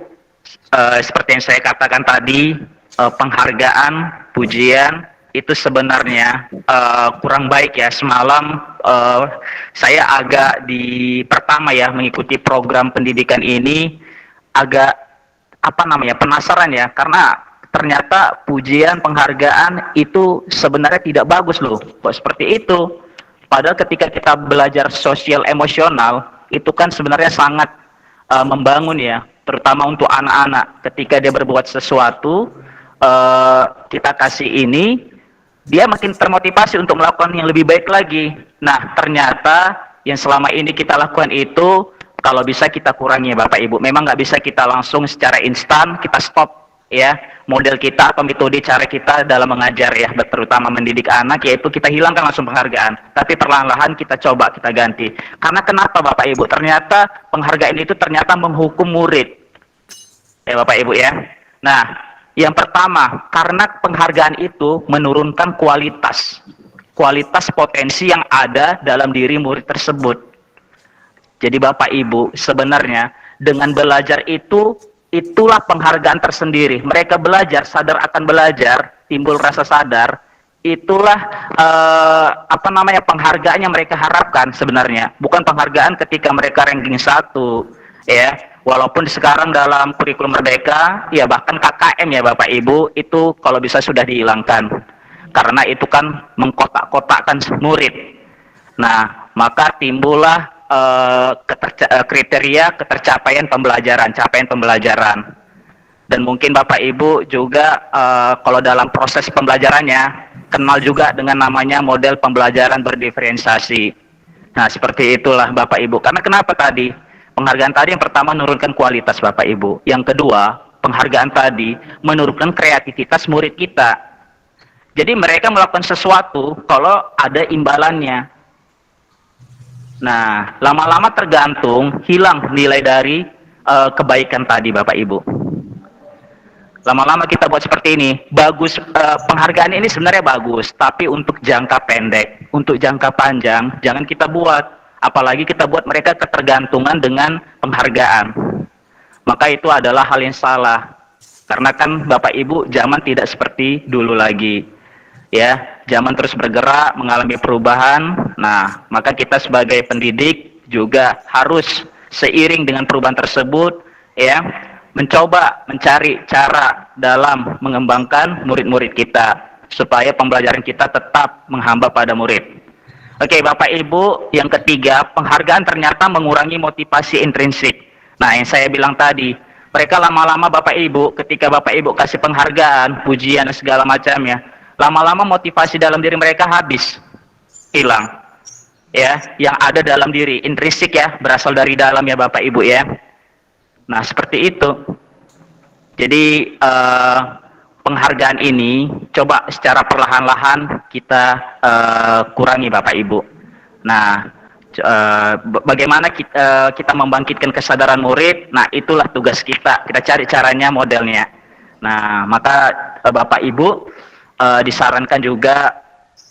seperti yang saya katakan tadi, penghargaan, pujian, itu sebenarnya kurang baik ya. Semalam saya agak pertama ya mengikuti program pendidikan ini agak penasaran ya, karena ternyata pujian, penghargaan itu sebenarnya tidak bagus loh kok seperti itu. Padahal ketika kita belajar sosial emosional itu kan sebenarnya sangat membangun ya, terutama untuk anak-anak. Ketika dia berbuat sesuatu kita kasih ini, dia makin termotivasi untuk melakukan yang lebih baik lagi. Nah, ternyata yang selama ini kita lakukan itu kalau bisa kita kurangi Bapak Ibu. Memang nggak bisa kita langsung secara instan kita stop ya model kita atau metode cara kita dalam mengajar ya, terutama mendidik anak, yaitu kita hilangkan langsung penghargaan, tapi perlahan-lahan kita coba kita ganti. Karena kenapa Bapak Ibu? Ternyata penghargaan itu ternyata menghukum murid. Ya Bapak Ibu ya. Nah, yang pertama, karena penghargaan itu menurunkan kualitas potensi yang ada dalam diri murid tersebut. Jadi Bapak Ibu, sebenarnya dengan belajar itu, itulah penghargaan tersendiri. Mereka belajar, sadar akan belajar, timbul rasa sadar, itulah penghargaan yang mereka harapkan sebenarnya. Bukan penghargaan ketika mereka ranking 1, ya. Walaupun sekarang dalam kurikulum Merdeka, ya bahkan KKM ya Bapak Ibu, itu kalau bisa sudah dihilangkan. Karena itu kan mengkotak-kotakkan murid. Nah, maka timbullah kriteria ketercapaian pembelajaran, capaian pembelajaran. Dan mungkin Bapak Ibu juga kalau dalam proses pembelajarannya, kenal juga dengan namanya model pembelajaran berdiferensiasi. Nah, seperti itulah Bapak Ibu. Karena kenapa tadi? Penghargaan tadi yang pertama menurunkan kualitas Bapak Ibu. Yang kedua, penghargaan tadi menurunkan kreativitas murid kita. Jadi mereka melakukan sesuatu kalau ada imbalannya. Nah, lama-lama tergantung hilang nilai dari kebaikan tadi Bapak Ibu. Lama-lama kita buat seperti ini, bagus, penghargaan ini sebenarnya bagus, tapi untuk jangka pendek, untuk jangka panjang jangan kita buat. Apalagi kita buat mereka ketergantungan dengan penghargaan. Maka itu adalah hal yang salah. Karena kan Bapak Ibu zaman tidak seperti dulu lagi. Ya, zaman terus bergerak, mengalami perubahan. Nah, maka kita sebagai pendidik juga harus seiring dengan perubahan tersebut, ya, mencoba mencari cara dalam mengembangkan murid-murid kita supaya pembelajaran kita tetap menghamba pada murid. Oke, Bapak Ibu, yang ketiga, penghargaan ternyata mengurangi motivasi intrinsik. Nah, yang saya bilang tadi, mereka lama-lama Bapak Ibu, ketika Bapak Ibu kasih penghargaan, pujian, dan segala macamnya, lama-lama motivasi dalam diri mereka habis, hilang. Ya, yang ada dalam diri, intrinsik ya, berasal dari dalam ya Bapak Ibu ya. Nah, seperti itu. Jadi, penghargaan ini coba secara perlahan-lahan kita kurangi Bapak Ibu. Nah, bagaimana kita membangkitkan kesadaran murid? Nah, itulah tugas kita. Kita cari caranya, modelnya. Nah, maka Bapak Ibu disarankan juga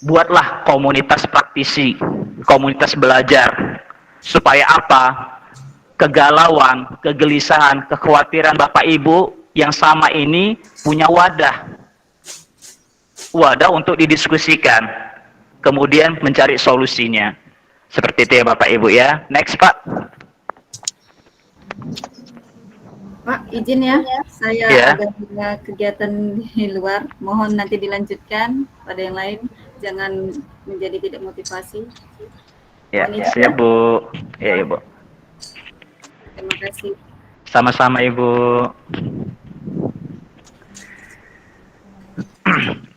buatlah komunitas praktisi, komunitas belajar. Supaya apa? Kegalauan, kegelisahan, kekhawatiran Bapak Ibu yang sama ini punya wadah untuk didiskusikan, kemudian mencari solusinya. Seperti itu ya Bapak Ibu ya. Next Pak. Pak, izin ya, saya Ya. ada kegiatan di luar, mohon nanti dilanjutkan pada yang lain, jangan menjadi tidak motivasi. Ya, siap Bu. Ya, Ibu. Terima kasih. Sama-sama Ibu.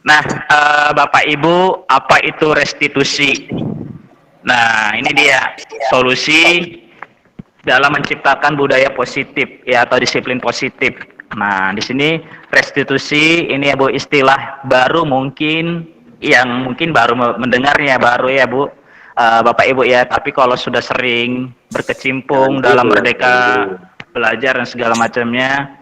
Nah, Bapak Ibu, apa itu restitusi? Nah, ini dia solusi dalam menciptakan budaya positif ya, atau disiplin positif. Nah, di sini restitusi ini ya Bu, istilah baru mungkin yang mungkin baru mendengarnya baru ya Bu, Bapak Ibu ya. Tapi kalau sudah sering berkecimpung dalam Merdeka Belajar dan segala macamnya,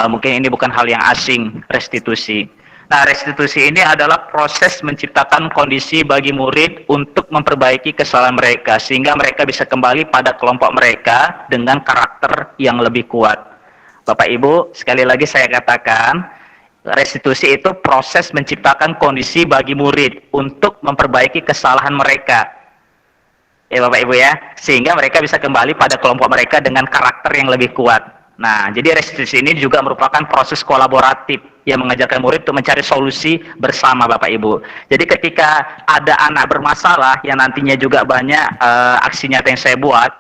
mungkin ini bukan hal yang asing, restitusi. Nah, restitusi ini adalah proses menciptakan kondisi bagi murid untuk memperbaiki kesalahan mereka, sehingga mereka bisa kembali pada kelompok mereka dengan karakter yang lebih kuat. Bapak Ibu, sekali lagi saya katakan, restitusi itu proses menciptakan kondisi bagi murid untuk memperbaiki kesalahan mereka. Ya Bapak Ibu ya, sehingga mereka bisa kembali pada kelompok mereka dengan karakter yang lebih kuat. Nah, jadi restitusi ini juga merupakan proses kolaboratif yang mengajarkan murid untuk mencari solusi bersama Bapak Ibu. Jadi ketika ada anak bermasalah yang nantinya juga banyak aksi nyata yang saya buat,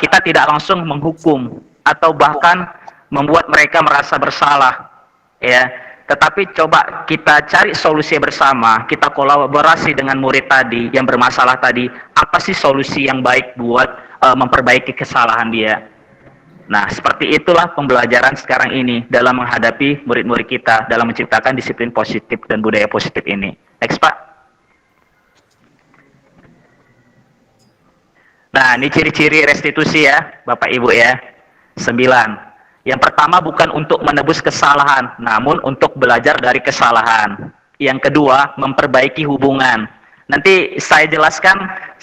kita tidak langsung menghukum atau bahkan membuat mereka merasa bersalah, ya. Tetapi coba kita cari solusi bersama, kita kolaborasi dengan murid tadi yang bermasalah tadi, apa sih solusi yang baik buat memperbaiki kesalahan dia. Nah, seperti itulah pembelajaran sekarang ini dalam menghadapi murid-murid kita dalam menciptakan disiplin positif dan budaya positif ini. Next, Pak. Nah, ini ciri-ciri restitusi ya, Bapak Ibu ya. 9. Yang pertama bukan untuk menebus kesalahan, namun untuk belajar dari kesalahan. Yang kedua, memperbaiki hubungan. Nanti saya jelaskan,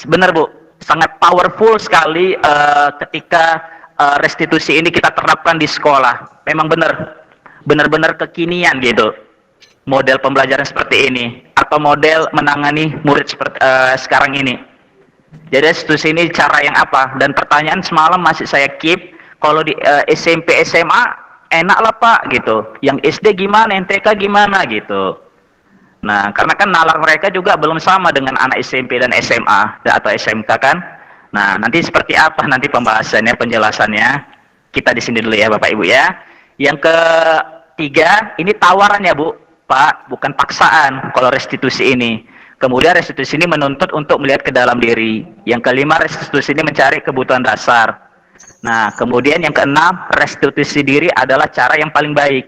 benar Bu, sangat powerful sekali ketika restitusi ini kita terapkan di sekolah. Memang benar-benar kekinian gitu. Model pembelajaran seperti ini atau model menangani murid seperti sekarang ini. Jadi restitusi ini cara yang apa? Dan pertanyaan semalam masih saya keep, kalau di SMP SMA enak lah Pak gitu. Yang SD gimana, yang TK gimana gitu. Nah, karena kan nalar mereka juga belum sama dengan anak SMP dan SMA atau SMK kan. Nah, nanti seperti apa nanti pembahasannya, penjelasannya. Kita di sini dulu ya Bapak Ibu ya. Yang ketiga, ini tawaran ya Bu, Pak, bukan paksaan kalau restitusi ini. Kemudian restitusi ini menuntut untuk melihat ke dalam diri. Yang kelima, restitusi ini mencari kebutuhan dasar. Nah, kemudian yang keenam, restitusi diri adalah cara yang paling baik.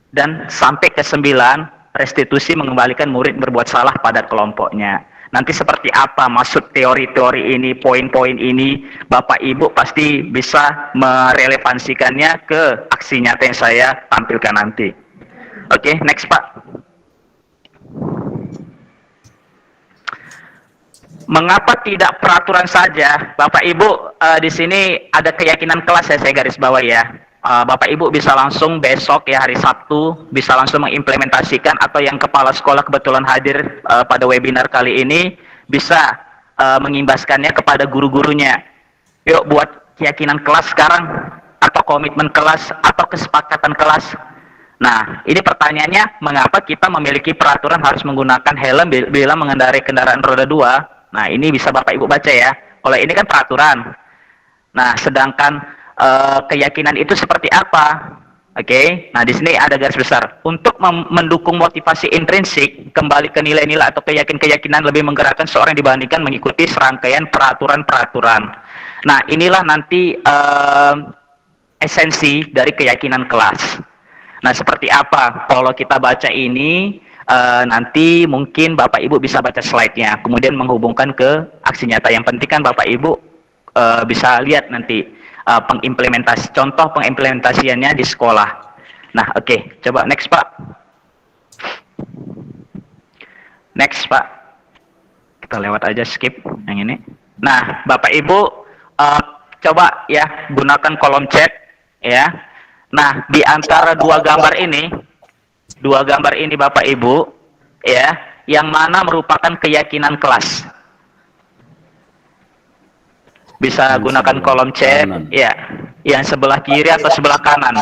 Dan sampai ke 9, restitusi mengembalikan murid berbuat salah pada kelompoknya. Nanti seperti apa maksud teori-teori ini, poin-poin ini, Bapak Ibu pasti bisa merelevansikannya ke aksi nyata yang saya tampilkan nanti. Oke, next Pak. Mengapa tidak peraturan saja? Bapak Ibu di sini ada keyakinan kelas ya, saya garis bawah ya. Bapak Ibu bisa langsung besok ya hari Sabtu bisa langsung mengimplementasikan, atau yang kepala sekolah kebetulan hadir pada webinar kali ini bisa mengimbaskannya kepada guru-gurunya. Yuk buat keyakinan kelas sekarang, atau komitmen kelas, atau kesepakatan kelas. Nah, ini pertanyaannya, mengapa kita memiliki peraturan harus menggunakan helm bila mengendarai kendaraan roda 2? Nah, ini bisa Bapak Ibu baca ya. Kalau ini kan peraturan. Nah, sedangkan keyakinan itu seperti apa? Oke. Nah, di sini ada garis besar. Untuk mendukung motivasi intrinsik, kembali ke nilai-nilai atau keyakinan lebih menggerakkan seorang dibandingkan mengikuti serangkaian peraturan-peraturan. Nah, inilah nanti esensi dari keyakinan kelas. Nah, seperti apa? Kalau kita baca ini, nanti mungkin Bapak Ibu bisa baca slide-nya, kemudian menghubungkan ke aksi nyata. Yang penting kan Bapak Ibu bisa lihat nanti contoh pengimplementasiannya di sekolah. Nah, oke. Coba next Pak. Next Pak. Kita lewat aja, skip yang ini. Nah, Bapak Ibu coba ya gunakan kolom chat ya. Nah, di antara dua gambar ini Bapak Ibu ya, yang mana merupakan keyakinan kelas? Bisa yang gunakan kolom chat kanan. Ya, yang sebelah kiri atau sebelah kanan?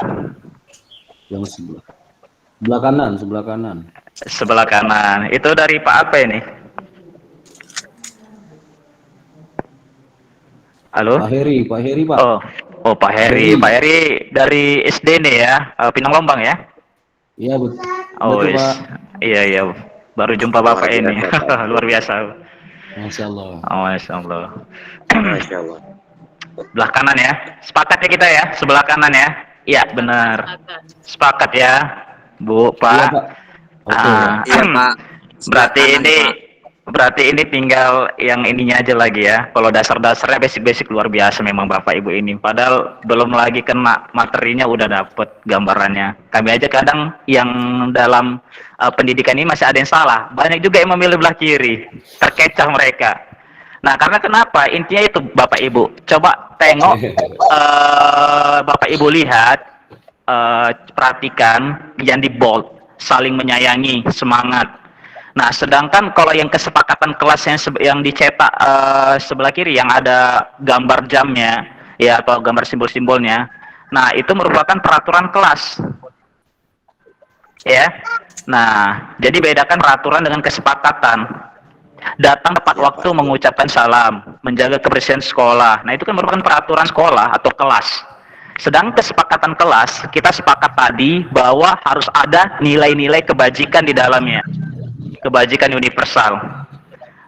Yang sebelah kanan, sebelah kanan. Sebelah kanan. Itu dari Pak apa ini? Halo? Pak Heri, Pak. Oh, Pak Heri. Pak Heri dari SD nih ya, Pinang Lombang ya? Iya, betul. Oh, betul, Pak. Iya. Baru jumpa Bapak ini. Luar biasa. Masya Allah. Oh, Masya Allah. Sebelah kanan ya. Sepakat ya kita ya, sebelah kanan ya. Iya, benar. Sepakat ya, Bu, Pak. Iya, Pak. Oke. Iya, Pak. Berarti ini tinggal yang ininya aja lagi ya. Kalau dasar-dasarnya basic-basic luar biasa memang Bapak Ibu ini. Padahal belum lagi kena materinya udah dapet gambarannya. Kami aja kadang yang dalam pendidikan ini masih ada yang salah. Banyak juga yang memilih belah kiri. Terkecoh mereka. Nah, karena kenapa? Intinya itu Bapak Ibu. Coba tengok, Bapak Ibu lihat, perhatikan yang di bold, saling menyayangi, semangat. Nah, sedangkan kalau yang kesepakatan kelas yang dicetak sebelah kiri yang ada gambar jamnya, ya atau gambar simbol-simbolnya, nah itu merupakan peraturan kelas, ya. Nah, jadi bedakan peraturan dengan kesepakatan. Datang tepat waktu, mengucapkan salam, menjaga kebersihan sekolah. Nah, itu kan merupakan peraturan sekolah atau kelas. Sedang kesepakatan kelas, kita sepakat tadi bahwa harus ada nilai-nilai kebajikan di dalamnya. Kebajikan universal.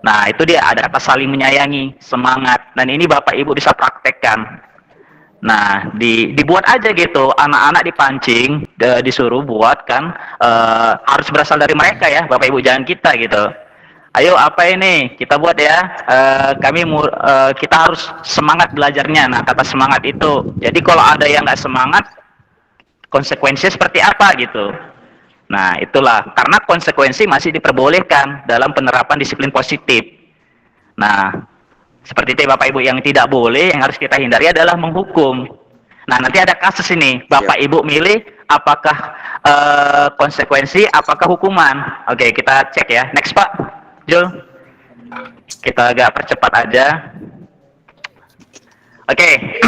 Nah, itu dia ada kata saling menyayangi, semangat. Dan ini Bapak Ibu bisa praktekkan. Nah, dibuat aja gitu, anak-anak dipancing, disuruh buat kan, harus berasal dari mereka ya, Bapak Ibu, jangan kita gitu. Ayo apa ini kita buat ya, kita harus semangat belajarnya. Nah, kata semangat itu, jadi kalau ada yang nggak semangat, konsekuensinya seperti apa gitu. Nah, itulah karena konsekuensi masih diperbolehkan dalam penerapan disiplin positif. Nah, seperti itu Bapak Ibu, yang tidak boleh, yang harus kita hindari adalah menghukum. Nah, nanti ada kasus ini, Bapak Ibu milih apakah konsekuensi, apakah hukuman. Oke, kita cek ya. Next Pak Jul, kita agak percepat aja. Oke,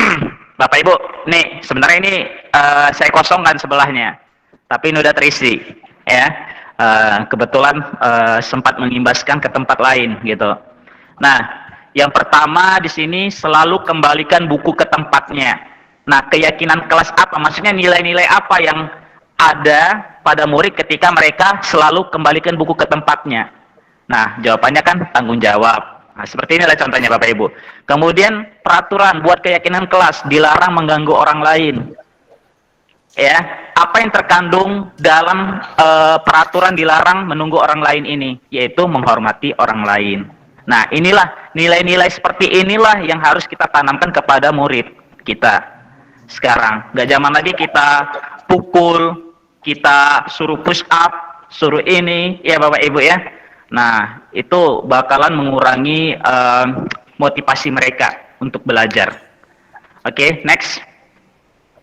Bapak Ibu, nih sebenarnya ini saya kosongkan sebelahnya, tapi ini udah terisi, ya. Kebetulan sempat mengimbaskan ke tempat lain, gitu. Nah, yang pertama di sini selalu kembalikan buku ke tempatnya. Nah, keyakinan kelas apa? Maksudnya nilai-nilai apa yang ada pada murid ketika mereka selalu kembalikan buku ke tempatnya? Nah, jawabannya kan tanggung jawab. Nah, seperti inilah contohnya Bapak Ibu. Kemudian peraturan buat keyakinan kelas, dilarang mengganggu orang lain. Ya, apa yang terkandung dalam peraturan dilarang menunggu orang lain ini? Yaitu menghormati orang lain. Nah, inilah nilai-nilai seperti inilah yang harus kita tanamkan kepada murid kita sekarang. Gak zaman lagi kita pukul, kita suruh push up, suruh ini, ya Bapak Ibu ya. Nah, itu bakalan mengurangi motivasi mereka untuk belajar. Oke, next,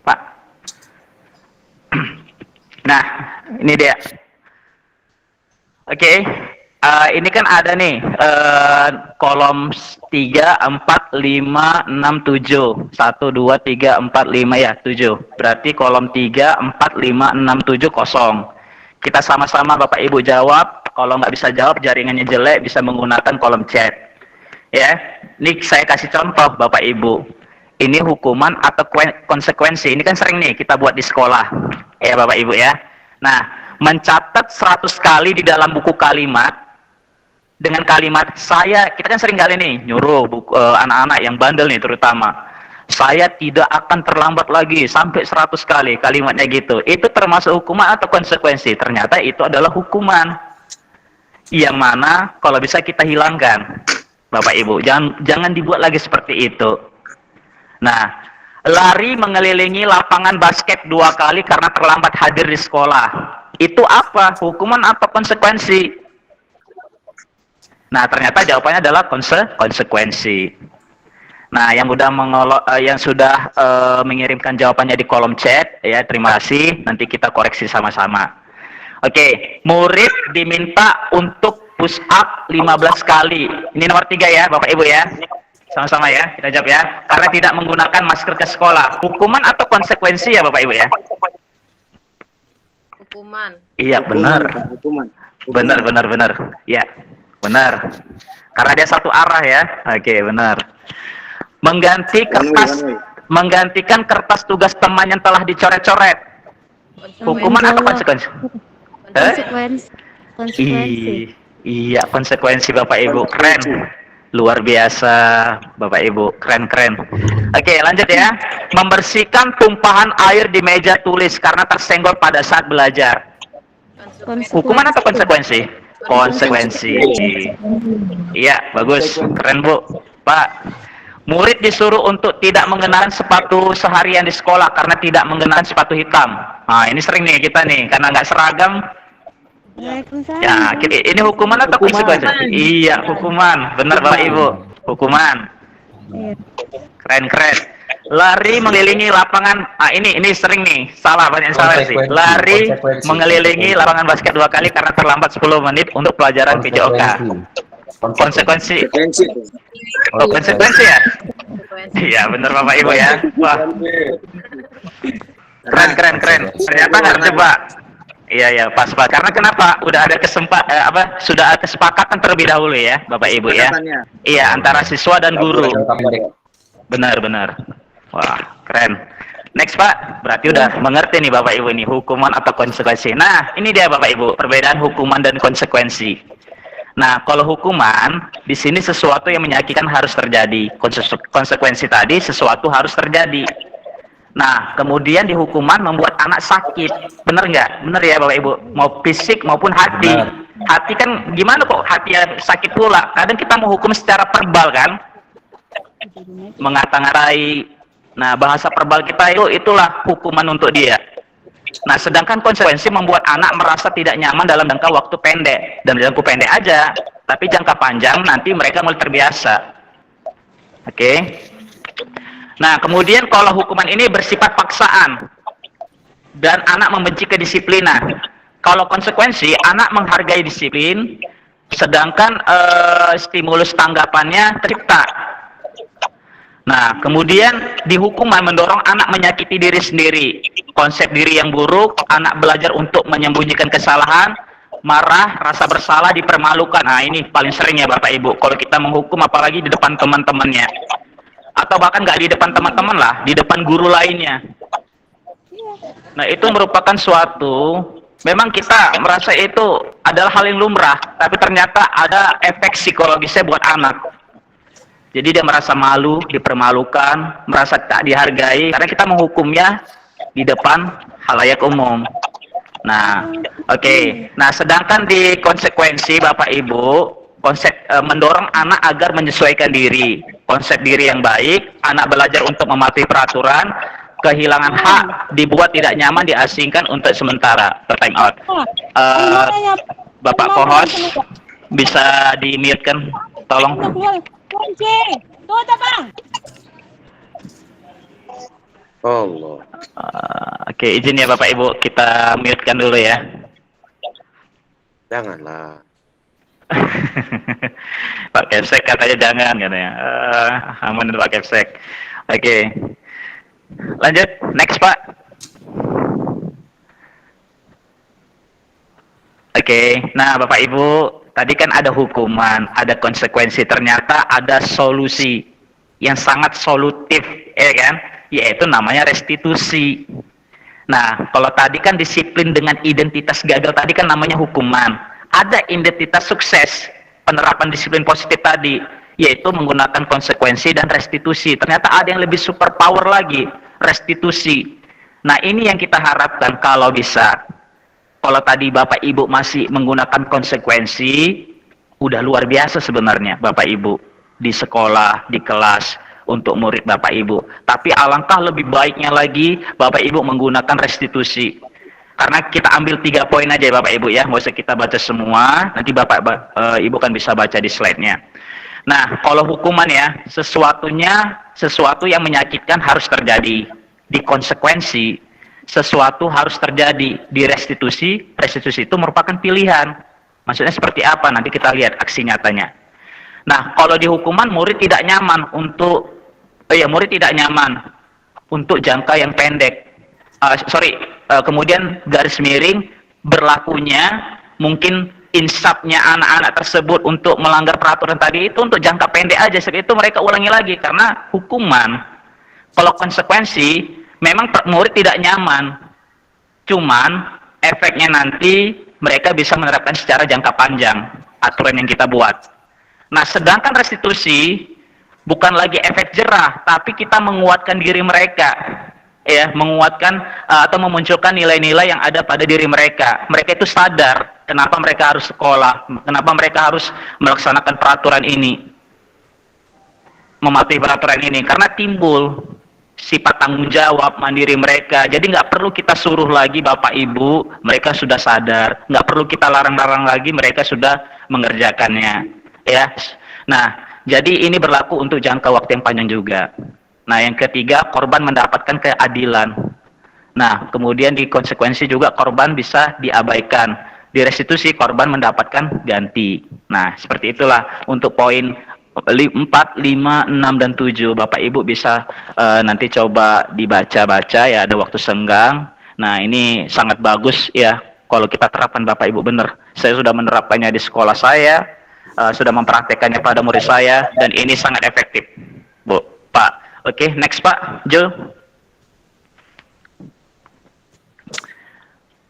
Pak. Nah, ini dia. Oke, ini kan ada nih kolom 3, 4, 5, 6, 7. 1, 2, 3, 4, 5 ya, 7. Berarti kolom 3, 4, 5, 6, 7 kosong. Kita sama-sama Bapak Ibu jawab. Kalau nggak bisa jawab, jaringannya jelek, bisa menggunakan kolom chat. Ya, ini saya kasih contoh Bapak Ibu. Ini hukuman atau konsekuensi. Ini kan sering nih kita buat di sekolah. Ya Bapak Ibu ya. Nah, mencatat 100 kali di dalam buku kalimat, dengan kalimat saya, kita kan sering kali nih, nyuruh anak-anak yang bandel nih terutama. Saya tidak akan terlambat lagi sampai 100 kali, kalimatnya gitu. Itu termasuk hukuman atau konsekuensi? Ternyata itu adalah hukuman. Yang mana kalau bisa kita hilangkan Bapak Ibu, jangan dibuat lagi seperti itu. Nah, lari mengelilingi lapangan basket 2 kali karena terlambat hadir di sekolah, itu apa? Hukuman atau konsekuensi? Nah, ternyata jawabannya adalah konsekuensi. Nah, yang sudah mengirimkan jawabannya di kolom chat ya, terima kasih, nanti kita koreksi sama-sama. Oke, murid diminta untuk push up 15 kali. Ini nomor 3 ya, Bapak Ibu ya. Sama-sama ya, kita jawab ya. Karena tidak menggunakan masker ke sekolah. Hukuman atau konsekuensi ya, Bapak Ibu ya? Hukuman. Iya, benar. Hukuman. Benar. Ya, benar. Karena dia satu arah ya. Oke, benar. Menggantikan kertas tugas teman yang telah dicoret-coret. Hukuman atau konsekuensi? Konsekuensi. Iya, konsekuensi Bapak Ibu. Keren. Luar biasa Bapak Ibu. Keren. Oke, lanjut ya. Membersihkan tumpahan air di meja tulis karena tersenggol pada saat belajar. Hukuman atau konsekuensi? Konsekuensi. Iya, bagus. Keren Bu. Pak, murid disuruh untuk tidak mengenakan sepatu seharian di sekolah karena tidak mengenakan sepatu hitam. Nah, ini sering nih kita nih, karena nggak seragam. Ya, ini hukuman atau konsekuensi? Iya, hukuman. Benar Bapak Ibu. Hukuman. Keren. Lari mengelilingi lapangan. Ini sering nih. Salah, banyak salah sih. Lari mengelilingi lapangan basket 2 kali karena terlambat 10 menit untuk pelajaran PJOK. Konsekuensi. Oh, konsekuensi ya? Iya, benar Bapak Ibu ya. Wah. Keren. Ternyata nggak coba. Iya, pas. Karena kenapa? Sudah ada kesepakatan terlebih dahulu ya, Bapak Ibu ya. Iya, antara siswa dan guru. Benar. Wah, keren. Next Pak, berarti udah mengerti nih Bapak Ibu ini hukuman atau konsekuensi. Nah, ini dia Bapak Ibu, perbedaan hukuman dan konsekuensi. Nah, kalau hukuman di sini sesuatu yang menyakitkan harus terjadi. Konsekuensi tadi sesuatu harus terjadi. Nah, kemudian di hukuman membuat anak sakit. Bener nggak? Bener ya Bapak Ibu? Mau fisik maupun hati. Benar. Hati kan gimana kok hati yang sakit pula? Kadang kita menghukum secara verbal kan? Mengata-ngatai. Nah, bahasa verbal kita itulah hukuman untuk dia. Nah, sedangkan konsekuensi membuat anak merasa tidak nyaman dalam jangka waktu pendek. Dan jangka pendek aja. Tapi jangka panjang nanti mereka mulai terbiasa. Oke? Nah, kemudian kalau hukuman ini bersifat paksaan dan anak membenci kedisiplinan. Kalau konsekuensi, anak menghargai disiplin, sedangkan stimulus tanggapannya tercipta. Nah, kemudian di hukuman mendorong anak menyakiti diri sendiri. Konsep diri yang buruk, anak belajar untuk menyembunyikan kesalahan, marah, rasa bersalah, dipermalukan. Nah, ini paling sering ya Bapak Ibu. Kalau kita menghukum apalagi di depan teman-temannya. Atau bahkan nggak di depan teman-teman lah, di depan guru lainnya. Nah, itu merupakan suatu, memang kita merasa itu adalah hal yang lumrah, tapi ternyata ada efek psikologisnya buat anak. Jadi dia merasa malu, dipermalukan, merasa tak dihargai, karena kita menghukumnya di depan halayak umum. Nah, oke. Nah, sedangkan di konsekuensi Bapak Ibu, konsep mendorong anak agar menyesuaikan diri, konsep diri yang baik, anak belajar untuk mematuhi peraturan, kehilangan hak, dibuat tidak nyaman, diasingkan untuk sementara. Time out. Bapak co-host bisa di-mute-kan, tolong. Allah. Oke, izin ya Bapak Ibu, kita mute-kan dulu ya. Janganlah. Pak Kepsek katanya jangan katanya. Aman Pak Kepsek. Oke. Lanjut, next Pak. Oke. Nah, Bapak Ibu, tadi kan ada hukuman, ada konsekuensi, ternyata ada solusi yang sangat solutif, ya kan? Yaitu namanya restitusi. Nah, kalau tadi kan disiplin dengan identitas gagal tadi kan namanya hukuman. Ada identitas sukses penerapan disiplin positif tadi, yaitu menggunakan konsekuensi dan restitusi. Ternyata ada yang lebih super power lagi, restitusi. Nah, ini yang kita harapkan kalau bisa. Kalau tadi Bapak Ibu masih menggunakan konsekuensi, udah luar biasa sebenarnya Bapak Ibu di sekolah, di kelas, untuk murid Bapak Ibu. Tapi alangkah lebih baiknya lagi Bapak Ibu menggunakan restitusi. Karena kita ambil 3 poin aja Bapak Ibu ya, nggak usah kita baca semua, nanti Bapak Ibu kan bisa baca di slide-nya. Nah, kalau hukuman ya, sesuatu yang menyakitkan harus terjadi. Di konsekuensi, sesuatu harus terjadi. Di restitusi itu merupakan pilihan. Maksudnya seperti apa? Nanti kita lihat aksi nyatanya. Nah, kalau di hukuman murid tidak nyaman untuk jangka yang pendek. Kemudian garis miring berlakunya mungkin insafnya anak-anak tersebut untuk melanggar peraturan tadi itu untuk jangka pendek aja, setelah itu mereka ulangi lagi karena hukuman. Kalau konsekuensi memang murid tidak nyaman, cuman efeknya nanti mereka bisa menerapkan secara jangka panjang aturan yang kita buat. Nah, sedangkan restitusi bukan lagi efek jerah, tapi kita menguatkan diri mereka, ya, menguatkan atau memunculkan nilai-nilai yang ada pada diri mereka. Mereka itu sadar kenapa mereka harus sekolah, kenapa mereka harus melaksanakan peraturan ini, mematuhi peraturan ini, karena timbul sifat tanggung jawab mandiri mereka. Jadi nggak perlu kita suruh lagi Bapak Ibu, mereka sudah sadar. Nggak perlu kita larang-larang lagi, mereka sudah mengerjakannya, ya. Nah, jadi ini berlaku untuk jangka waktu yang panjang juga. Nah, yang ketiga, korban mendapatkan keadilan. Nah, kemudian di konsekuensi juga korban bisa diabaikan. Di restitusi korban mendapatkan ganti. Nah, seperti itulah untuk poin 4, 5, 6, dan 7. Bapak Ibu bisa nanti coba dibaca-baca ya, ada waktu senggang. Nah, ini sangat bagus ya kalau kita terapkan Bapak Ibu, benar. Saya sudah menerapkannya di sekolah saya, sudah mempraktekannya pada murid saya, dan ini sangat efektif, Bu, Pak. Oke, next Pak, Jul.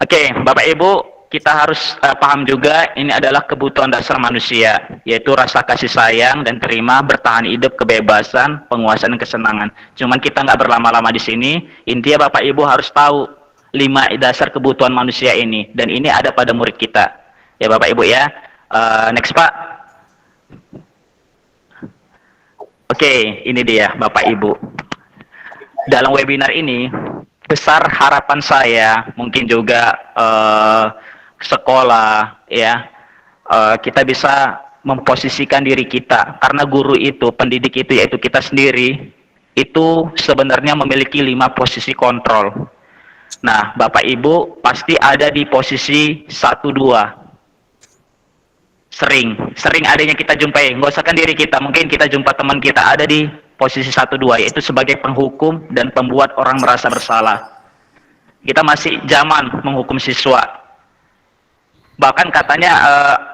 Oke, Bapak Ibu, kita harus paham juga ini adalah kebutuhan dasar manusia, yaitu rasa kasih sayang dan terima, bertahan hidup, kebebasan, penguasaan, dan kesenangan. Cuman kita nggak berlama-lama di sini. Intinya Bapak Ibu harus tahu 5 dasar kebutuhan manusia ini, dan ini ada pada murid kita. Ya Bapak Ibu ya. Next Pak. Oke, ini dia Bapak Ibu. Dalam webinar ini, besar harapan saya, mungkin juga sekolah ya, kita bisa memposisikan diri kita, karena guru itu, pendidik itu, yaitu kita sendiri, itu sebenarnya memiliki 5 posisi kontrol. Nah, Bapak Ibu pasti ada di posisi 1-2. Sering adanya kita jumpai, nggak usahkan diri kita, mungkin kita jumpa teman kita ada di posisi 1-2, yaitu sebagai penghukum dan pembuat orang merasa bersalah. Kita masih zaman menghukum siswa. Bahkan katanya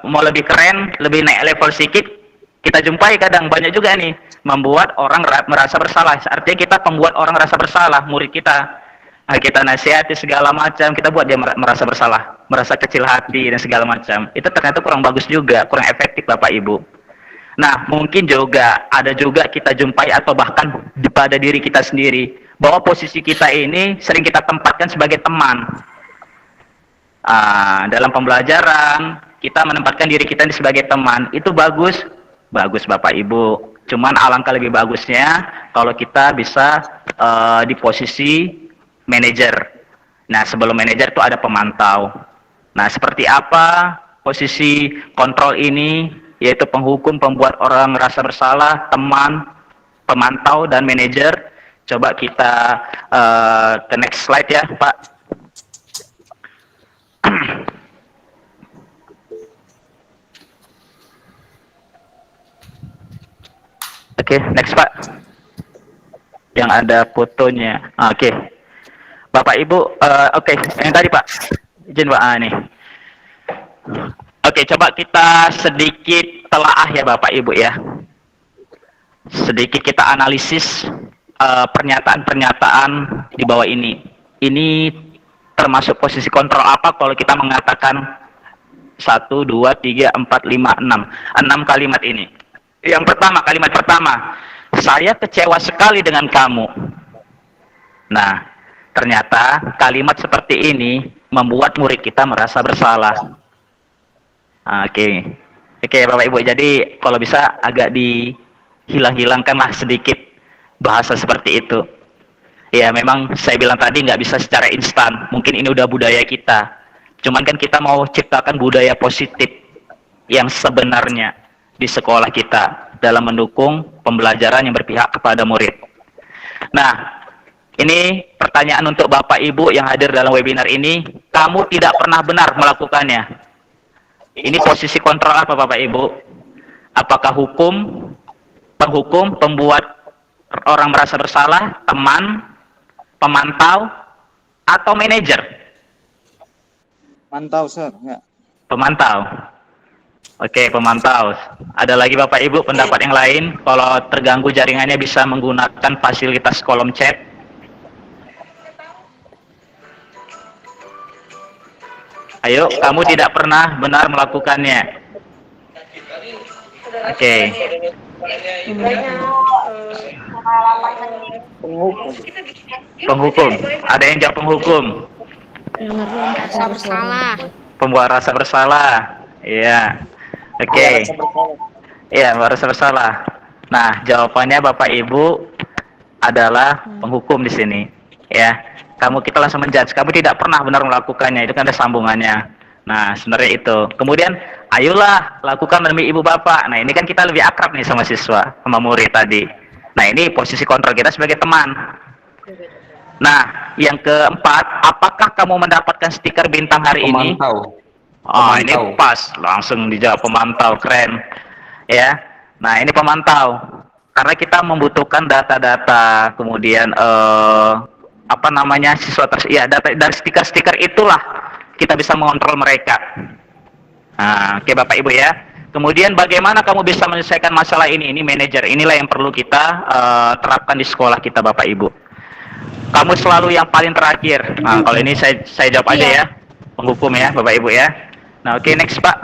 mau lebih keren, lebih naik level sedikit, kita jumpai kadang banyak juga nih, membuat orang merasa bersalah. Artinya kita pembuat orang merasa bersalah, murid kita. Nah, kita nasihati segala macam, kita buat dia merasa bersalah, merasa kecil hati dan segala macam. Itu ternyata kurang bagus juga, kurang efektif Bapak Ibu. Nah, mungkin juga ada juga kita jumpai atau bahkan pada diri kita sendiri, bahwa posisi kita ini sering kita tempatkan sebagai teman. Dalam pembelajaran, kita menempatkan diri kita sebagai teman. Itu bagus Bapak Ibu. Cuman alangkah lebih bagusnya kalau kita bisa di posisi manajer. Nah, sebelum manajer itu ada pemantau. Nah, seperti apa posisi kontrol ini, yaitu penghukum, pembuat orang merasa bersalah, teman, pemantau, dan manajer. Coba kita ke next slide ya Pak. Oke, next Pak. Yang ada fotonya. Oke. Bapak Ibu, oke, yang tadi Pak, izin Pak, nih. Oke, coba kita sedikit telaah ya Bapak Ibu ya. Sedikit kita analisis pernyataan-pernyataan di bawah ini. Ini termasuk posisi kontrol apa kalau kita mengatakan 1, 2, 3, 4, 5, 6. 6 kalimat ini. Yang pertama, kalimat pertama, saya kecewa sekali dengan kamu. Nah, ternyata kalimat seperti ini membuat murid kita merasa bersalah. Oke, Bapak Ibu. Jadi kalau bisa agak dihilang-hilangkanlah sedikit bahasa seperti itu. Ya, memang saya bilang tadi nggak bisa secara instan. Mungkin ini udah budaya kita. Cuman kan kita mau ciptakan budaya positif yang sebenarnya di sekolah kita dalam mendukung pembelajaran yang berpihak kepada murid. Nah, ini pertanyaan untuk Bapak Ibu yang hadir dalam webinar ini. Kamu tidak pernah benar melakukannya. Ini posisi kontrol apa Bapak Ibu? Apakah penghukum, pembuat orang merasa bersalah, teman, pemantau, atau manajer? Mantau, Sir. Ya. Pemantau. Oke, pemantau. Ada lagi Bapak Ibu pendapat yang lain? Kalau terganggu jaringannya bisa menggunakan fasilitas kolom chat. Ayo, kamu tidak pernah benar melakukannya. Oke. Penghukum. Ada yang jawab penghukum? Rasa bersalah. Pembuat rasa bersalah. Iya. Oke. Iya, rasa bersalah. Nah, jawabannya Bapak Ibu adalah penghukum di sini. Ya. Kita langsung menjudge, kamu tidak pernah benar melakukannya, itu kan ada sambungannya. Nah, sebenarnya itu. Kemudian, ayolah lakukan demi ibu bapak. Nah, ini kan kita lebih akrab nih sama siswa, sama murid tadi. Nah, ini posisi kontrol kita sebagai teman. Nah, yang keempat, apakah kamu mendapatkan stiker bintang hari ini? Oh, ini pas, langsung dijawab pemantau, keren. Ya. Nah, ini pemantau. Karena kita membutuhkan data-data, kemudian siswa dari stiker-stiker itulah kita bisa mengontrol mereka. Nah, oke Bapak Ibu ya. Kemudian bagaimana kamu bisa menyelesaikan masalah ini? Ini manajer. Inilah yang perlu kita terapkan di sekolah kita Bapak Ibu. Kamu selalu yang paling terakhir. Nah, kalau ini saya jawab aja ya. Penghukum ya, Bapak Ibu ya. Nah, oke, next Pak.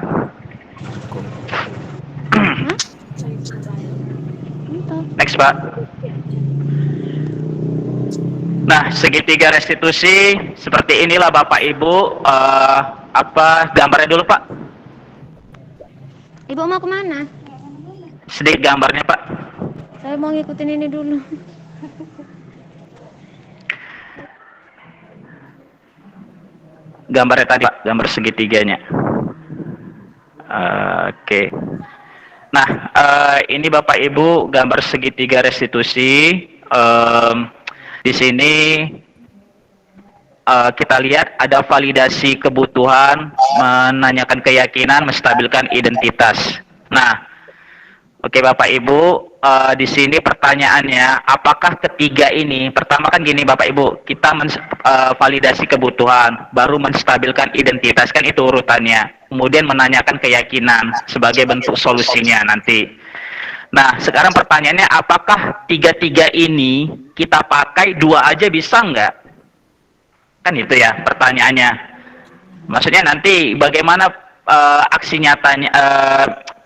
Next Pak. Nah, segitiga restitusi seperti inilah Bapak Ibu. Apa gambarnya dulu Pak? Ibu mau kemana? Sedikit gambarnya Pak. Saya mau ngikutin ini dulu. Gambarnya tadi Pak, gambar segitiganya. Oke. Nah, ini Bapak Ibu gambar segitiga restitusi. Di sini kita lihat ada validasi kebutuhan, menanyakan keyakinan, menstabilkan identitas. Nah, oke Bapak Ibu, di sini pertanyaannya, apakah ketiga ini, pertama kan gini Bapak Ibu, kita validasi kebutuhan, baru menstabilkan identitas, kan itu urutannya. Kemudian menanyakan keyakinan sebagai bentuk solusinya nanti. Nah, sekarang pertanyaannya, apakah tiga-tiga ini kita pakai, dua aja bisa nggak? Kan itu ya pertanyaannya. Maksudnya nanti bagaimana aksi nyatanya,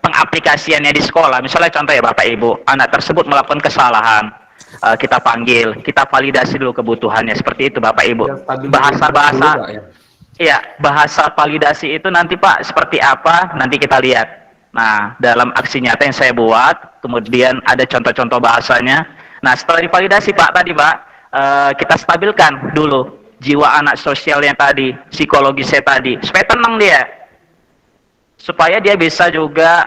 pengaplikasiannya di sekolah. Misalnya contoh ya Bapak Ibu, anak tersebut melakukan kesalahan, kita panggil, kita validasi dulu kebutuhannya, seperti itu Bapak Ibu. Bahasa-bahasa, iya, bahasa validasi itu nanti Pak seperti apa, nanti kita lihat. Nah, dalam aksi nyata yang saya buat, kemudian ada contoh-contoh bahasanya. Nah, setelah divalidasi Pak tadi Pak, kita stabilkan dulu jiwa anak sosialnya tadi, psikologisnya tadi, supaya tenang dia, supaya dia bisa juga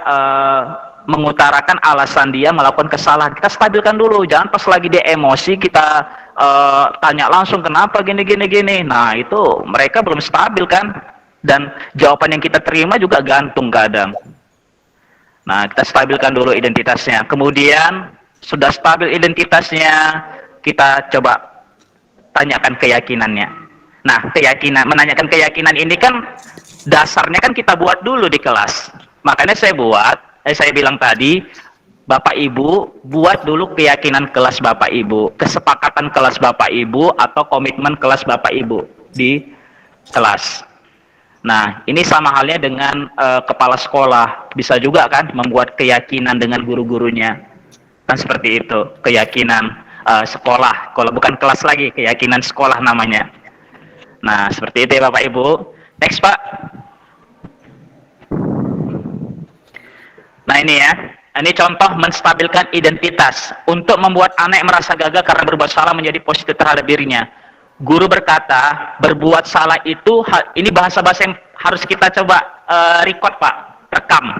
mengutarakan alasan dia melakukan kesalahan. Kita stabilkan dulu, jangan pas lagi dia emosi kita tanya langsung kenapa gini. Nah, itu mereka belum stabil kan, dan jawaban yang kita terima juga gantung kadang. Nah, kita stabilkan dulu identitasnya. Kemudian sudah stabil identitasnya, kita coba tanyakan keyakinannya. Nah, menanyakan keyakinan ini kan dasarnya kan kita buat dulu di kelas. Makanya saya bilang tadi, Bapak Ibu buat dulu keyakinan kelas Bapak Ibu, kesepakatan kelas Bapak Ibu atau komitmen kelas Bapak Ibu di kelas. Nah, ini sama halnya dengan kepala sekolah, bisa juga kan membuat keyakinan dengan guru-gurunya, kan seperti itu, keyakinan sekolah, kalau bukan kelas lagi, keyakinan sekolah namanya. Nah, seperti itu ya Bapak Ibu. Next Pak. Nah ini ya, ini contoh menstabilkan identitas untuk membuat anak merasa gagal karena berbuat salah menjadi positif terhadap dirinya. Guru berkata, berbuat salah itu, ini bahasa-bahasa yang harus kita coba record Pak, rekam.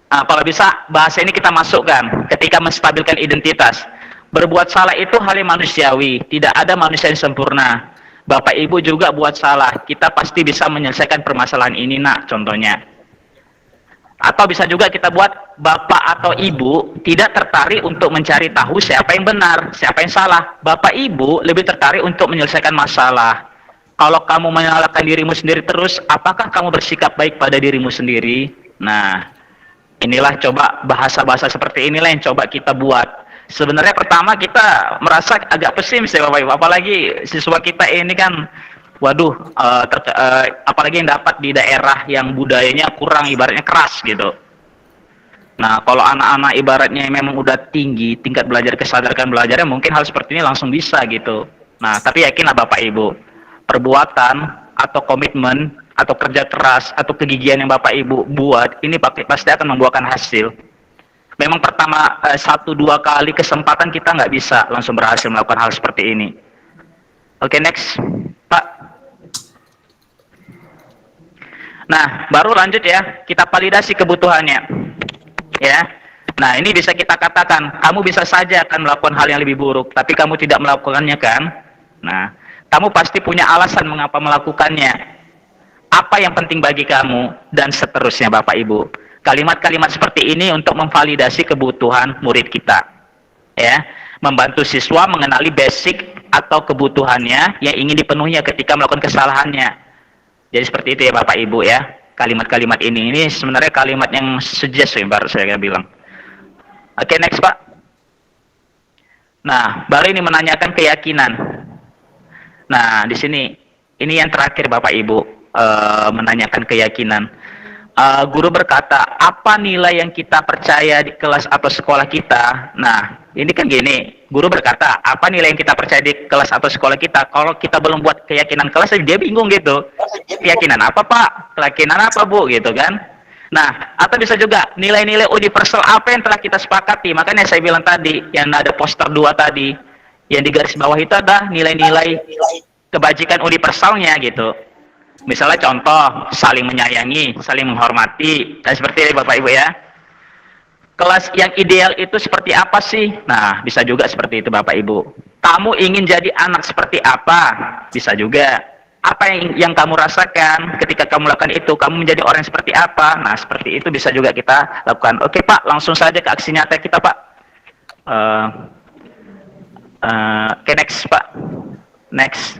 Nah, kalau bisa bahasa ini kita masukkan ketika menstabilkan identitas. Berbuat salah itu hal yang manusiawi, tidak ada manusia yang sempurna. Bapak Ibu juga buat salah, kita pasti bisa menyelesaikan permasalahan ini nak, contohnya. Atau bisa juga kita buat Bapak atau Ibu tidak tertarik untuk mencari tahu siapa yang benar, siapa yang salah. Bapak Ibu lebih tertarik untuk menyelesaikan masalah. Kalau kamu menyalahkan dirimu sendiri terus, apakah kamu bersikap baik pada dirimu sendiri? Nah, inilah coba bahasa-bahasa seperti inilah yang coba kita buat. Sebenarnya pertama kita merasa agak pesimis ya Bapak Ibu, apalagi siswa kita ini kan, waduh, apalagi yang dapat di daerah yang budayanya kurang, ibaratnya keras gitu. Nah, kalau anak-anak ibaratnya memang udah tinggi tingkat belajar, kesadaran belajarnya, mungkin hal seperti ini langsung bisa gitu. Nah, tapi yakinlah Bapak Ibu, perbuatan atau komitmen atau kerja keras atau kegigihan yang Bapak Ibu buat ini pasti akan membuahkan hasil. Memang pertama 1-2 kali kesempatan kita nggak bisa langsung berhasil melakukan hal seperti ini. Oke, next Pak. Nah, baru lanjut ya, kita validasi kebutuhannya. Ya. Nah, ini bisa kita katakan, kamu bisa saja akan melakukan hal yang lebih buruk, tapi kamu tidak melakukannya kan? Nah, kamu pasti punya alasan mengapa melakukannya. Apa yang penting bagi kamu, dan seterusnya Bapak Ibu. Kalimat-kalimat seperti ini untuk memvalidasi kebutuhan murid kita. Ya, membantu siswa mengenali basic atau kebutuhannya yang ingin dipenuhinya ketika melakukan kesalahannya. Jadi seperti itu ya Bapak Ibu ya. Kalimat-kalimat ini sebenarnya kalimat yang suggest ya, baru saya bilang. Oke, next Pak. Nah, baru ini menanyakan keyakinan. Nah, di sini ini yang terakhir Bapak Ibu. menanyakan keyakinan. Guru berkata, apa nilai yang kita percaya di kelas atau sekolah kita? Nah, ini kan gini, guru berkata, apa nilai yang kita percaya di kelas atau sekolah kita? Kalau kita belum buat keyakinan kelas, dia bingung gitu. Keyakinan apa, Pak? Keyakinan apa, Bu? Gitu kan? Nah, atau bisa juga nilai-nilai universal apa yang telah kita sepakati? Makanya saya bilang tadi, yang ada poster 2 tadi, yang di garis bawah itu ada nilai-nilai kebajikan universalnya gitu. Misalnya contoh, saling menyayangi, saling menghormati, dan seperti ini Bapak Ibu ya. Kelas yang ideal itu seperti apa sih? Nah, bisa juga seperti itu Bapak Ibu. Kamu ingin jadi anak seperti apa? Bisa juga. Apa yang kamu rasakan ketika kamu lakukan itu? Kamu menjadi orang seperti apa? Nah, seperti itu bisa juga kita lakukan. Oke Pak, langsung saja ke aksi nyata kita Pak. Oke, next Pak. Next.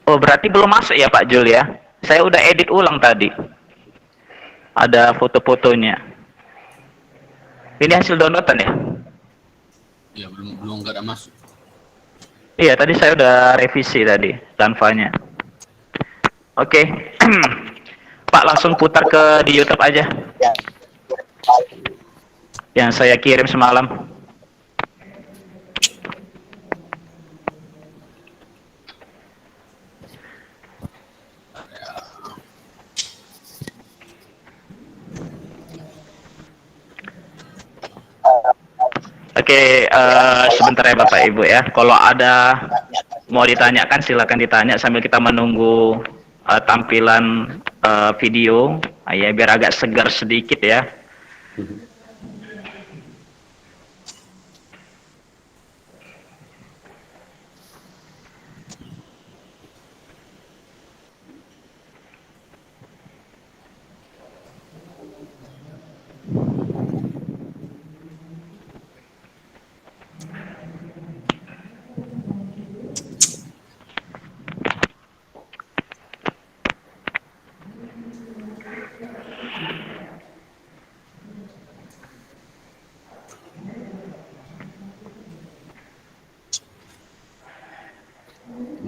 Oh, berarti belum masuk ya Pak Jul ya? Saya udah edit ulang tadi. Ada foto-fotonya. Ini hasil downloadan ya? Ya, belum nggak ada masuk. Iya, tadi saya udah revisi tadi Canva-nya. Oke. Pak, langsung putar ke di YouTube aja. Yang saya kirim semalam. Oke, sebentar ya Bapak Ibu ya. Kalau ada mau ditanyakan silakan ditanya sambil kita menunggu tampilan video. Ya biar agak segar sedikit ya.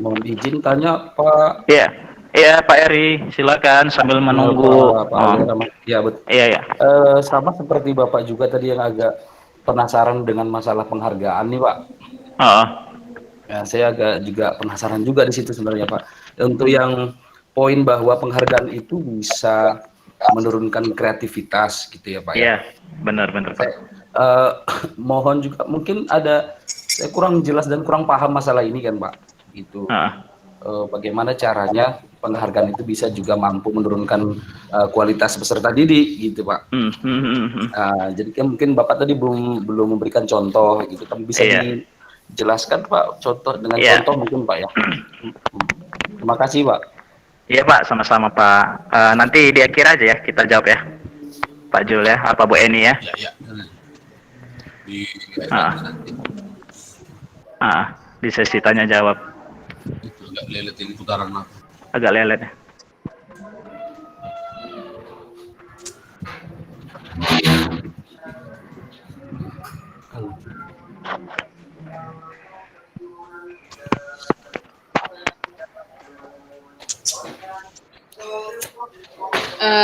Mohon izin tanya Pak. Iya, iya Pak Eri, silakan sambil menunggu. Ya betul. Iya ya. Sama seperti Bapak juga tadi yang agak penasaran dengan masalah penghargaan nih Pak. Ya, saya agak juga penasaran juga di situ sebenarnya Pak. Untuk yang poin bahwa penghargaan itu bisa menurunkan kreativitas gitu ya Pak ya. Iya, benar-benar Pak. Mohon juga mungkin ada saya kurang jelas dan kurang paham masalah ini kan Pak. Itu bagaimana caranya penghargaan itu bisa juga mampu menurunkan kualitas peserta didik gitu Pak. Jadi kan mungkin Bapak tadi belum memberikan contoh gitu, tapi bisa dijelaskan Pak contoh dengan contoh mungkin Pak ya. Terima kasih Pak. Iya Pak, sama-sama Pak. Nanti di akhir aja ya kita jawab ya, Pak Jul ya, apa Bu Eni ya? Iya. Di sesi tanya jawab. Itu agak lelet ini putaran apa? Agak lelet ya.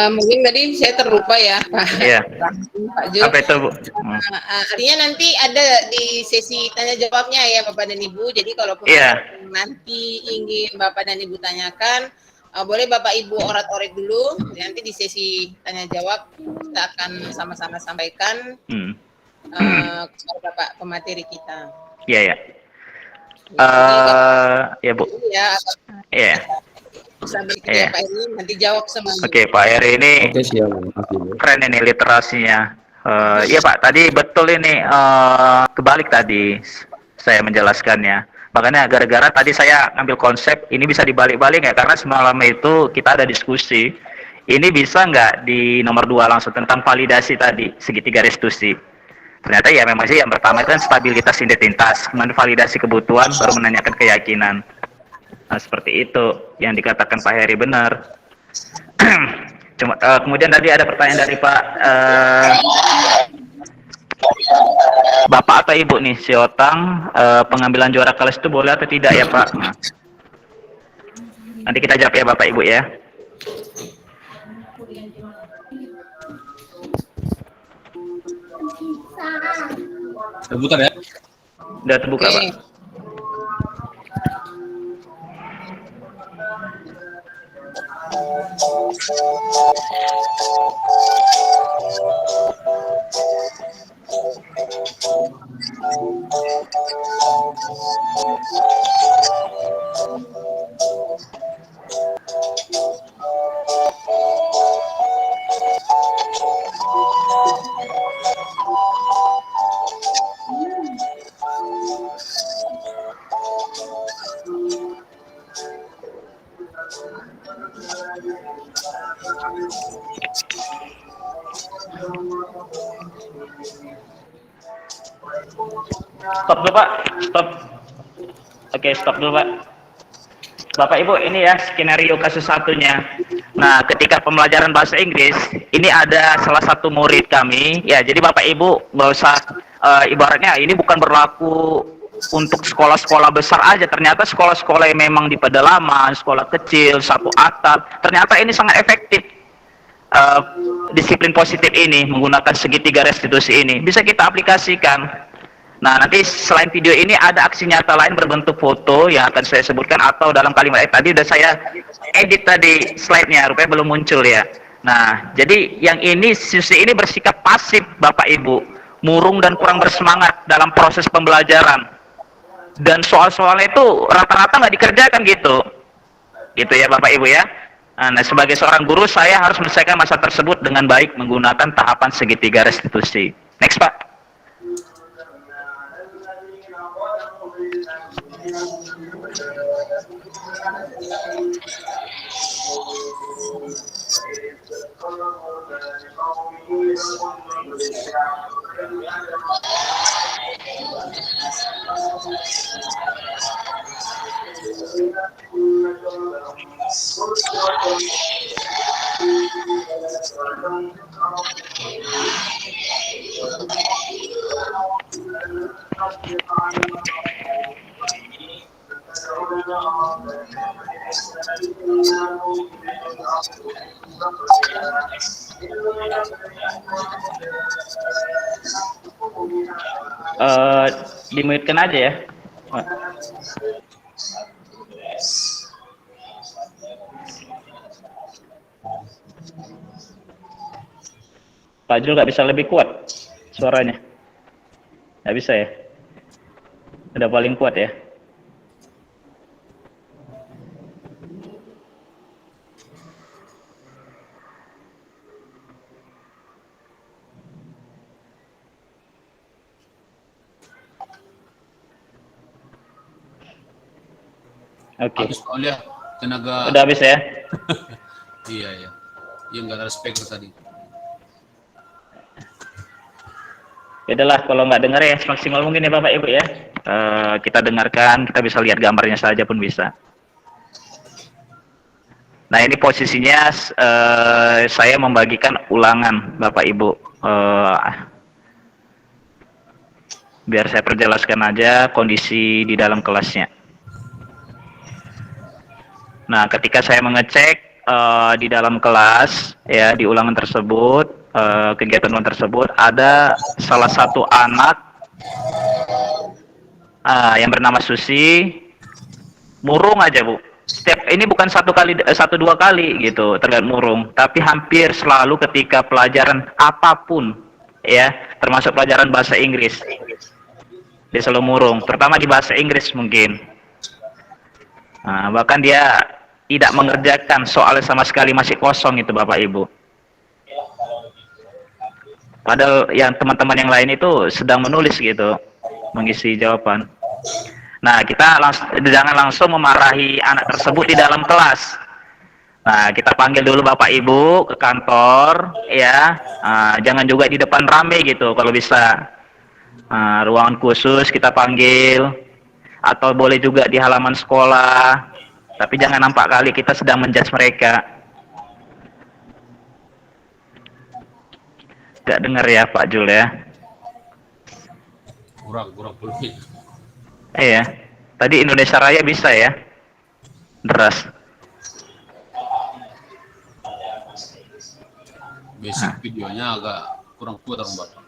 Mungkin tadi saya terlupa ya Pak. Iya. Pak Jul. Apa itu Bu? Artinya nanti ada di sesi tanya jawabnya ya Bapak dan Ibu. Jadi kalau nanti ingin Bapak dan Ibu tanyakan, boleh Bapak Ibu orat-orit dulu. Nanti di sesi tanya jawab kita akan sama-sama sampaikan kepada Bapak pemateri kita. Iya ya. Ya Bu. Iya. Ya, Pak Eri, nanti jawab semuanya. Oke, Pak Eri ini keren ini literasinya. Iya Pak, tadi betul ini kebalik tadi saya menjelaskannya. Makanya gara-gara tadi saya ambil konsep ini bisa dibalik-balik ya, karena semalam itu kita ada diskusi. Ini bisa nggak di nomor 2 langsung tentang validasi tadi, segitiga restitusi. Ternyata ya memang sih yang pertama itu kan stabilitas identitas, kemudian validasi kebutuhan, baru menanyakan keyakinan. Nah, seperti itu yang dikatakan Pak Heri benar. Cuma kemudian tadi ada pertanyaan dari Pak Bapak atau Ibu nih, si Otang, pengambilan juara kelas itu boleh atau tidak ya Pak? Nah, nanti kita jawab ya Bapak Ibu ya. Terbuka ya? Udah terbuka Pak. Stop dulu Pak, stop. Oke, stop dulu Pak. Bapak Ibu, ini ya skenario kasus satunya. Nah, ketika pembelajaran bahasa Inggris, ini ada salah satu murid kami. Ya, jadi Bapak Ibu nggak usah, ibaratnya ini bukan berlaku untuk sekolah-sekolah besar aja. Ternyata sekolah-sekolah yang memang di pedalaman, sekolah kecil, satu atap, ternyata ini sangat efektif. Disiplin positif ini menggunakan segitiga restitusi ini bisa kita aplikasikan. Nah, nanti selain video ini ada aksi nyata lain berbentuk foto yang akan saya sebutkan, atau dalam kalimat tadi udah saya edit tadi slide-nya, rupanya belum muncul ya. Nah, jadi yang ini Susi ini bersikap pasif Bapak Ibu, murung dan kurang bersemangat dalam proses pembelajaran. Dan soal-soalnya itu rata-rata nggak dikerjakan gitu ya Bapak Ibu ya. Nah, sebagai seorang guru saya harus menyelesaikan masa tersebut dengan baik menggunakan tahapan segitiga restitusi. Next Pak. Dimutkan aja ya. Pak Jul nggak bisa lebih kuat suaranya? Nggak bisa ya? Udah paling kuat ya? Oke. Habis soalnya tenaga. Udah habis ya? Iya ya. Iya nggak ada speaker tadi. Yaudahlah, kalau nggak dengar ya semaksimal mungkin ya Bapak Ibu ya. Kita dengarkan, kita bisa lihat gambarnya saja pun bisa. Nah, ini posisinya saya membagikan ulangan Bapak Ibu. Biar saya perjelaskan aja kondisi di dalam kelasnya. Nah, ketika saya mengecek di dalam kelas ya, di ulangan tersebut, kegiatan ulangan tersebut ada salah satu anak yang bernama Susi, murung aja Bu. Setiap ini bukan satu dua kali gitu terlihat murung, tapi hampir selalu ketika pelajaran apapun ya, termasuk pelajaran bahasa Inggris dia selalu murung, terutama di bahasa Inggris mungkin. Bahkan dia tidak mengerjakan soal sama sekali, masih kosong itu Bapak Ibu. Padahal yang teman-teman yang lain itu sedang menulis gitu, mengisi jawaban. Nah, kita jangan langsung memarahi anak tersebut di dalam kelas. Nah, kita panggil dulu Bapak Ibu ke kantor, ya. Jangan juga di depan rame gitu, kalau bisa. Ruangan khusus kita panggil, atau boleh juga di halaman sekolah. Tapi jangan nampak kali kita sedang menjudge mereka. Gak dengar ya Pak Jul ya? kurang peluit. Iya. Tadi Indonesia Raya bisa ya? Deras. Basic videonya agak kurang kuat dong Bapak.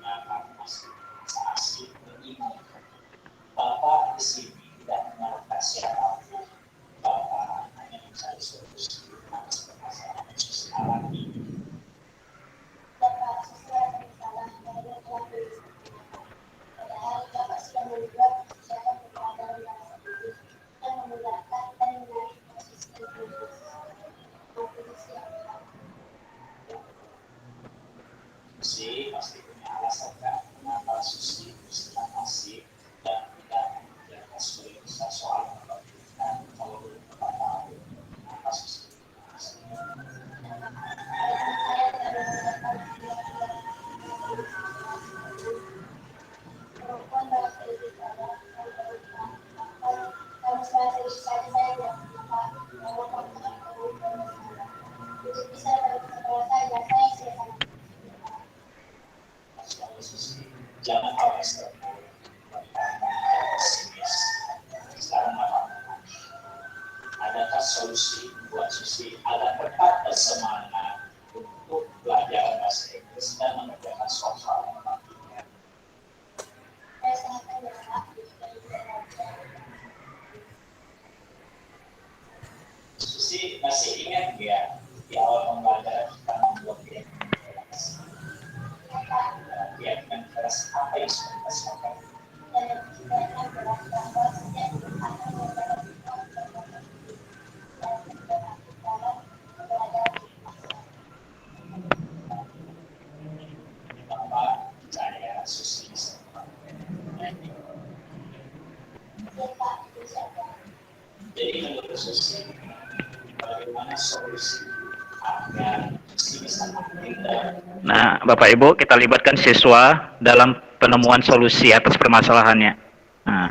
Nah, Bapak Ibu, kita libatkan siswa dalam penemuan solusi atas permasalahannya. Nah.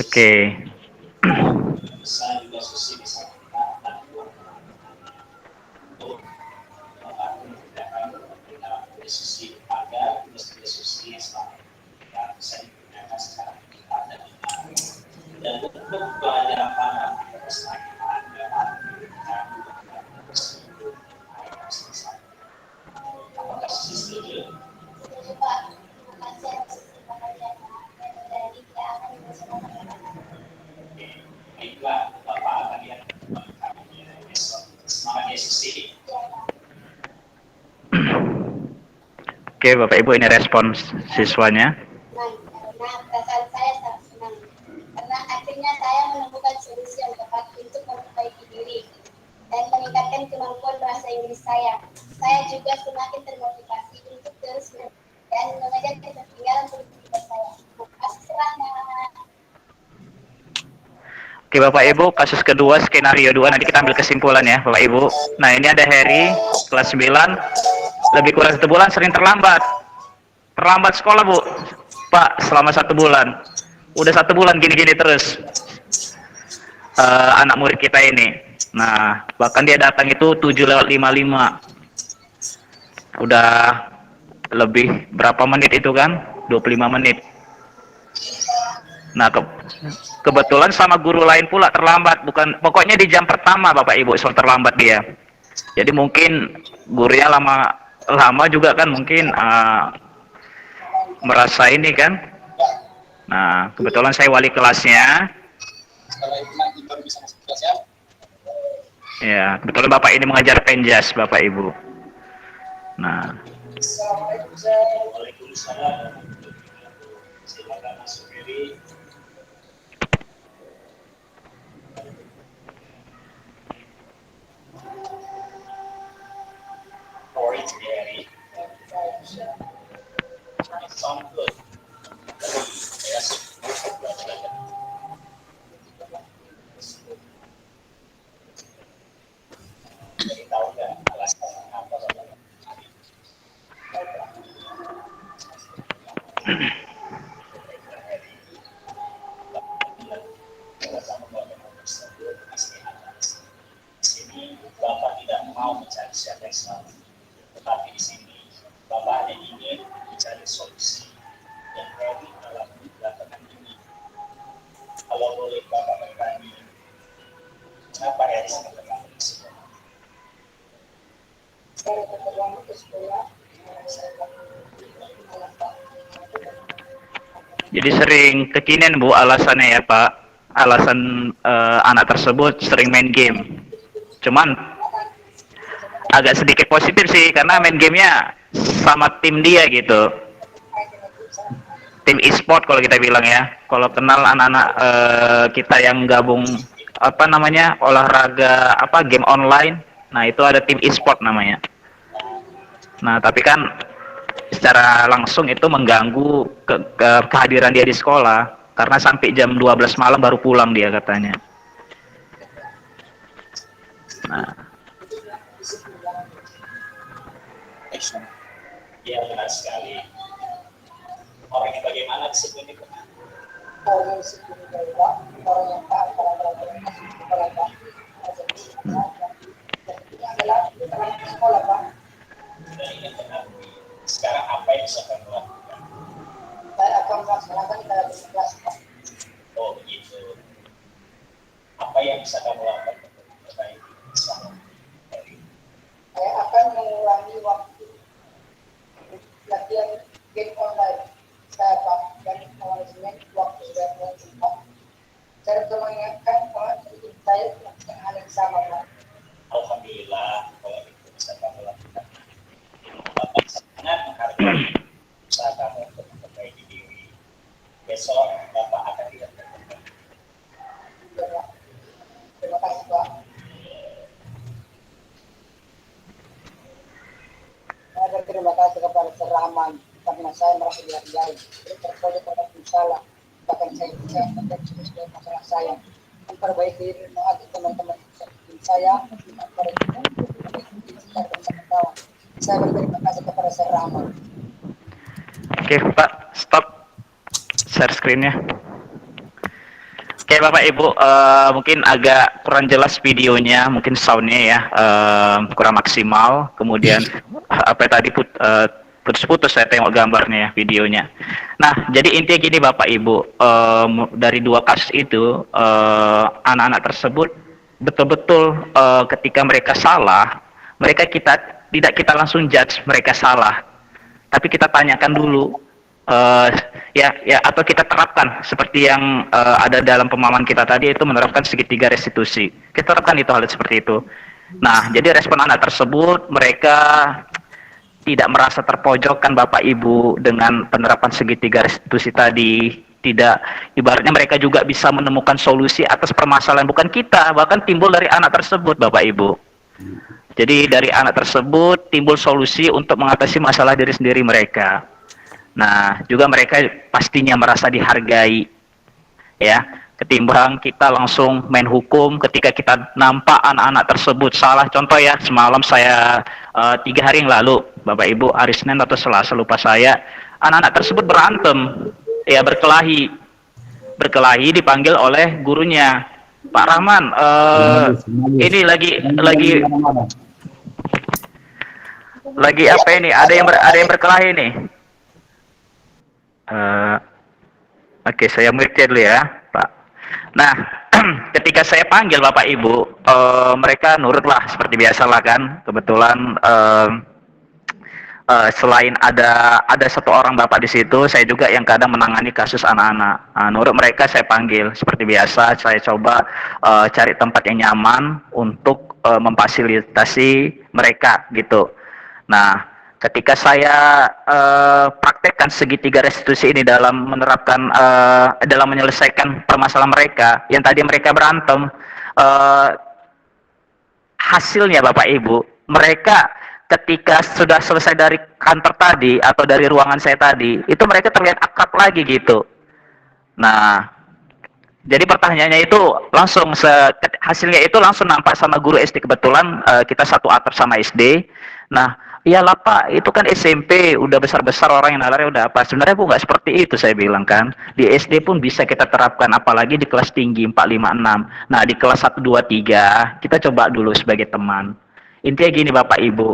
Oke. Oke, Bapak Ibu, ini respon siswanya. Perasaan saya sangat senang karena akhirnya saya menemukan solusi yang tepat untuk memperbaiki diri dan meningkatkan kemampuan bahasa Inggris saya. Saya juga semakin termotivasi untuk terus dan mengejar ketertinggalan produktivitas saya. Kasih semangat. Oke Bapak Ibu, kasus kedua, skenario 2, nanti kita ambil kesimpulan ya Bapak Ibu. Nah ini ada Harry, kelas 9, lebih kurang 1 bulan sering terlambat. Terlambat sekolah Bu, Pak, selama 1 bulan. Udah 1 bulan gini-gini terus. Anak murid kita ini. Nah, bahkan dia datang itu 7:55. Udah lebih berapa menit itu kan? 25 menit. Nah, kebetulan sama guru lain pula terlambat, bukan, pokoknya di jam pertama Bapak Ibu selalu terlambat dia. Jadi mungkin gurunya lama juga kan mungkin merasa ini kan. Nah, kebetulan saya wali kelasnya. Ya, kebetulan Bapak ini mengajar penjas Bapak Ibu. Nah. Jadi sering kekinian Bu alasannya ya Pak. Alasan anak tersebut sering main game. Cuman agak sedikit positif sih karena main gamenya sama tim dia gitu. Tim e-sport kalau kita bilang ya. Kalau kenal anak-anak kita yang gabung apa namanya olahraga apa game online. Nah itu ada tim e-sport namanya. Nah tapi kan secara langsung itu mengganggu kehadiran dia di sekolah karena sampai jam 12 malam baru pulang dia katanya. Nah. Ya benar sekali. Orangnya bagaimana disebutnya? Orang yang orang yang taat pada sekolah Pak. Sekarang apa yang bisa kamu lakukan? Saya akan melaksanakan ibadah kelas. Oh begitu. Apa yang bisa kamu lakukan? Saya akan mengulangi waktu latihan game online saya Pak dan mengawasinya waktu sudah menunjukkan. Saya mengingatkan bahwa saya melakukan hal yang sama Pak. Alhamdulillah kalau itu bisa kamu lakukan. Bapak sangat menghargai usaha kamu untuk memperbaiki diri. Besok Bapak akan tidak terbuka. Terima kasih Pak. Saya berterima kasih kepada Rahman karena saya merasa dihargai. Terpojok pada salah, bahkan saya bisa menjadi masalah saya. Memperbaiki diri mengajak teman-teman saya memperbaiki kawan. Saya berterima kasih kepada Rahman. Oke Pak, stop share screen-nya. Oke Bapak Ibu, mungkin agak kurang jelas videonya, mungkin sound-nya ya kurang maksimal. Kemudian apa tadi putus-putus saya tengok gambarnya ya, videonya. Nah, jadi intinya gini Bapak Ibu, dari dua kasus itu anak-anak tersebut betul-betul ketika mereka salah, tidak kita langsung judge mereka salah, tapi kita tanyakan dulu. Ya atau kita terapkan seperti yang ada dalam pemahaman kita tadi itu menerapkan segitiga restitusi. Kita terapkan itu hal seperti itu. Nah, jadi respon anak tersebut mereka tidak merasa terpojokkan Bapak Ibu dengan penerapan segitiga restitusi tadi. Tidak, ibaratnya mereka juga bisa menemukan solusi atas permasalahan bukan kita, bahkan timbul dari anak tersebut Bapak Ibu. Jadi dari anak tersebut timbul solusi untuk mengatasi masalah diri sendiri mereka. Nah, juga mereka pastinya merasa dihargai, ya, ketimbang kita langsung main hukum ketika kita nampak anak-anak tersebut salah. Contoh ya, semalam saya 3 hari yang lalu, Bapak Ibu, hari Senin atau Selasa lupa saya, anak-anak tersebut berantem, ya berkelahi dipanggil oleh gurunya, Pak Rahman, ini lagi apa ini? Ada yang berkelahi nih. Oke, saya mute dulu ya, Pak. Nah, ketika saya panggil Bapak Ibu, mereka nurutlah seperti biasalah kan. Kebetulan selain ada satu orang Bapak di situ, saya juga yang kadang menangani kasus anak-anak. Nurut mereka saya panggil seperti biasa. Saya coba cari tempat yang nyaman untuk memfasilitasi mereka gitu. Nah, ketika saya praktekkan segitiga restitusi ini dalam menerapkan, dalam menyelesaikan permasalahan mereka, yang tadi mereka berantem, hasilnya Bapak Ibu, mereka ketika sudah selesai dari kantor tadi, atau dari ruangan saya tadi, itu mereka terlihat akrab lagi gitu. Nah, jadi pertanyaannya itu langsung, hasilnya itu langsung nampak sama guru SD, kebetulan kita satu atap sama SD. Nah, iyalah Pak, itu kan SMP, udah besar-besar orang yang nalarnya udah apa. Sebenarnya Bu nggak seperti itu, saya bilang kan. Di SD pun bisa kita terapkan, apalagi di kelas tinggi 4, 5, 6. Nah, di kelas 1, 2, 3, kita coba dulu sebagai teman. Intinya gini Bapak Ibu,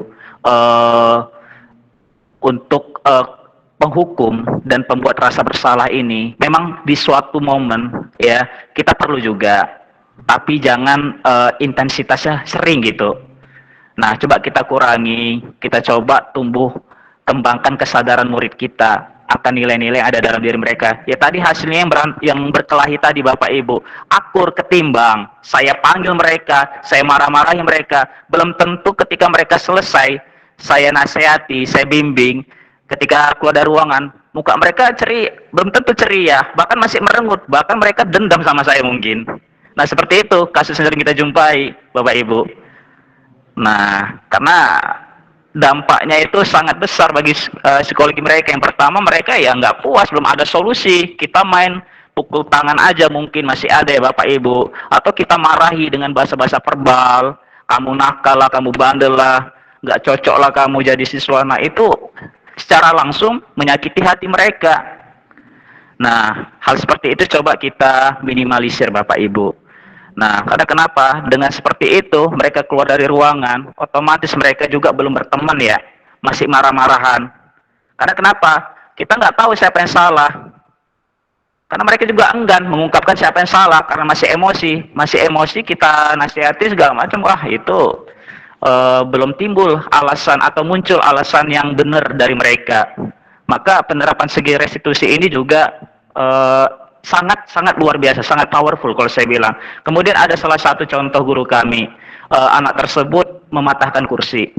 untuk penghukum dan pembuat rasa bersalah ini, memang di suatu momen ya, kita perlu juga, tapi jangan intensitasnya sering gitu. Nah, coba kita kurangi, kita coba kembangkan kesadaran murid kita. akan nilai-nilai yang ada dalam diri mereka. Ya tadi hasilnya yang berkelahi tadi Bapak Ibu, akur ketimbang saya panggil mereka, saya marah-marahi mereka, belum tentu ketika mereka selesai, saya nasihati, saya bimbing, ketika keluar dari ruangan, muka mereka belum tentu ceria, bahkan masih merengut, bahkan mereka dendam sama saya mungkin. Nah seperti itu kasus yang sering kita jumpai Bapak Ibu. Nah karena dampaknya itu sangat besar bagi psikologi mereka. Yang pertama, mereka ya nggak puas, belum ada solusi. Kita main pukul tangan aja mungkin masih ada ya Bapak Ibu. Atau kita marahi dengan bahasa-bahasa verbal, kamu nakal lah, kamu bandel lah, nggak cocok lah kamu jadi siswa. Nah itu secara langsung menyakiti hati mereka. Nah hal seperti itu coba kita minimalisir Bapak Ibu. Nah, karena kenapa? Dengan seperti itu, mereka keluar dari ruangan, otomatis mereka juga belum berteman ya, masih marah-marahan. Karena kenapa? Kita nggak tahu siapa yang salah. Karena mereka juga enggan mengungkapkan siapa yang salah, karena masih emosi kita nasihati segala macam. Wah itu belum timbul alasan atau muncul alasan yang benar dari mereka. Maka penerapan segi restitusi ini juga sangat luar biasa, sangat powerful kalau saya bilang. Kemudian ada salah satu contoh guru kami, anak tersebut mematahkan kursi.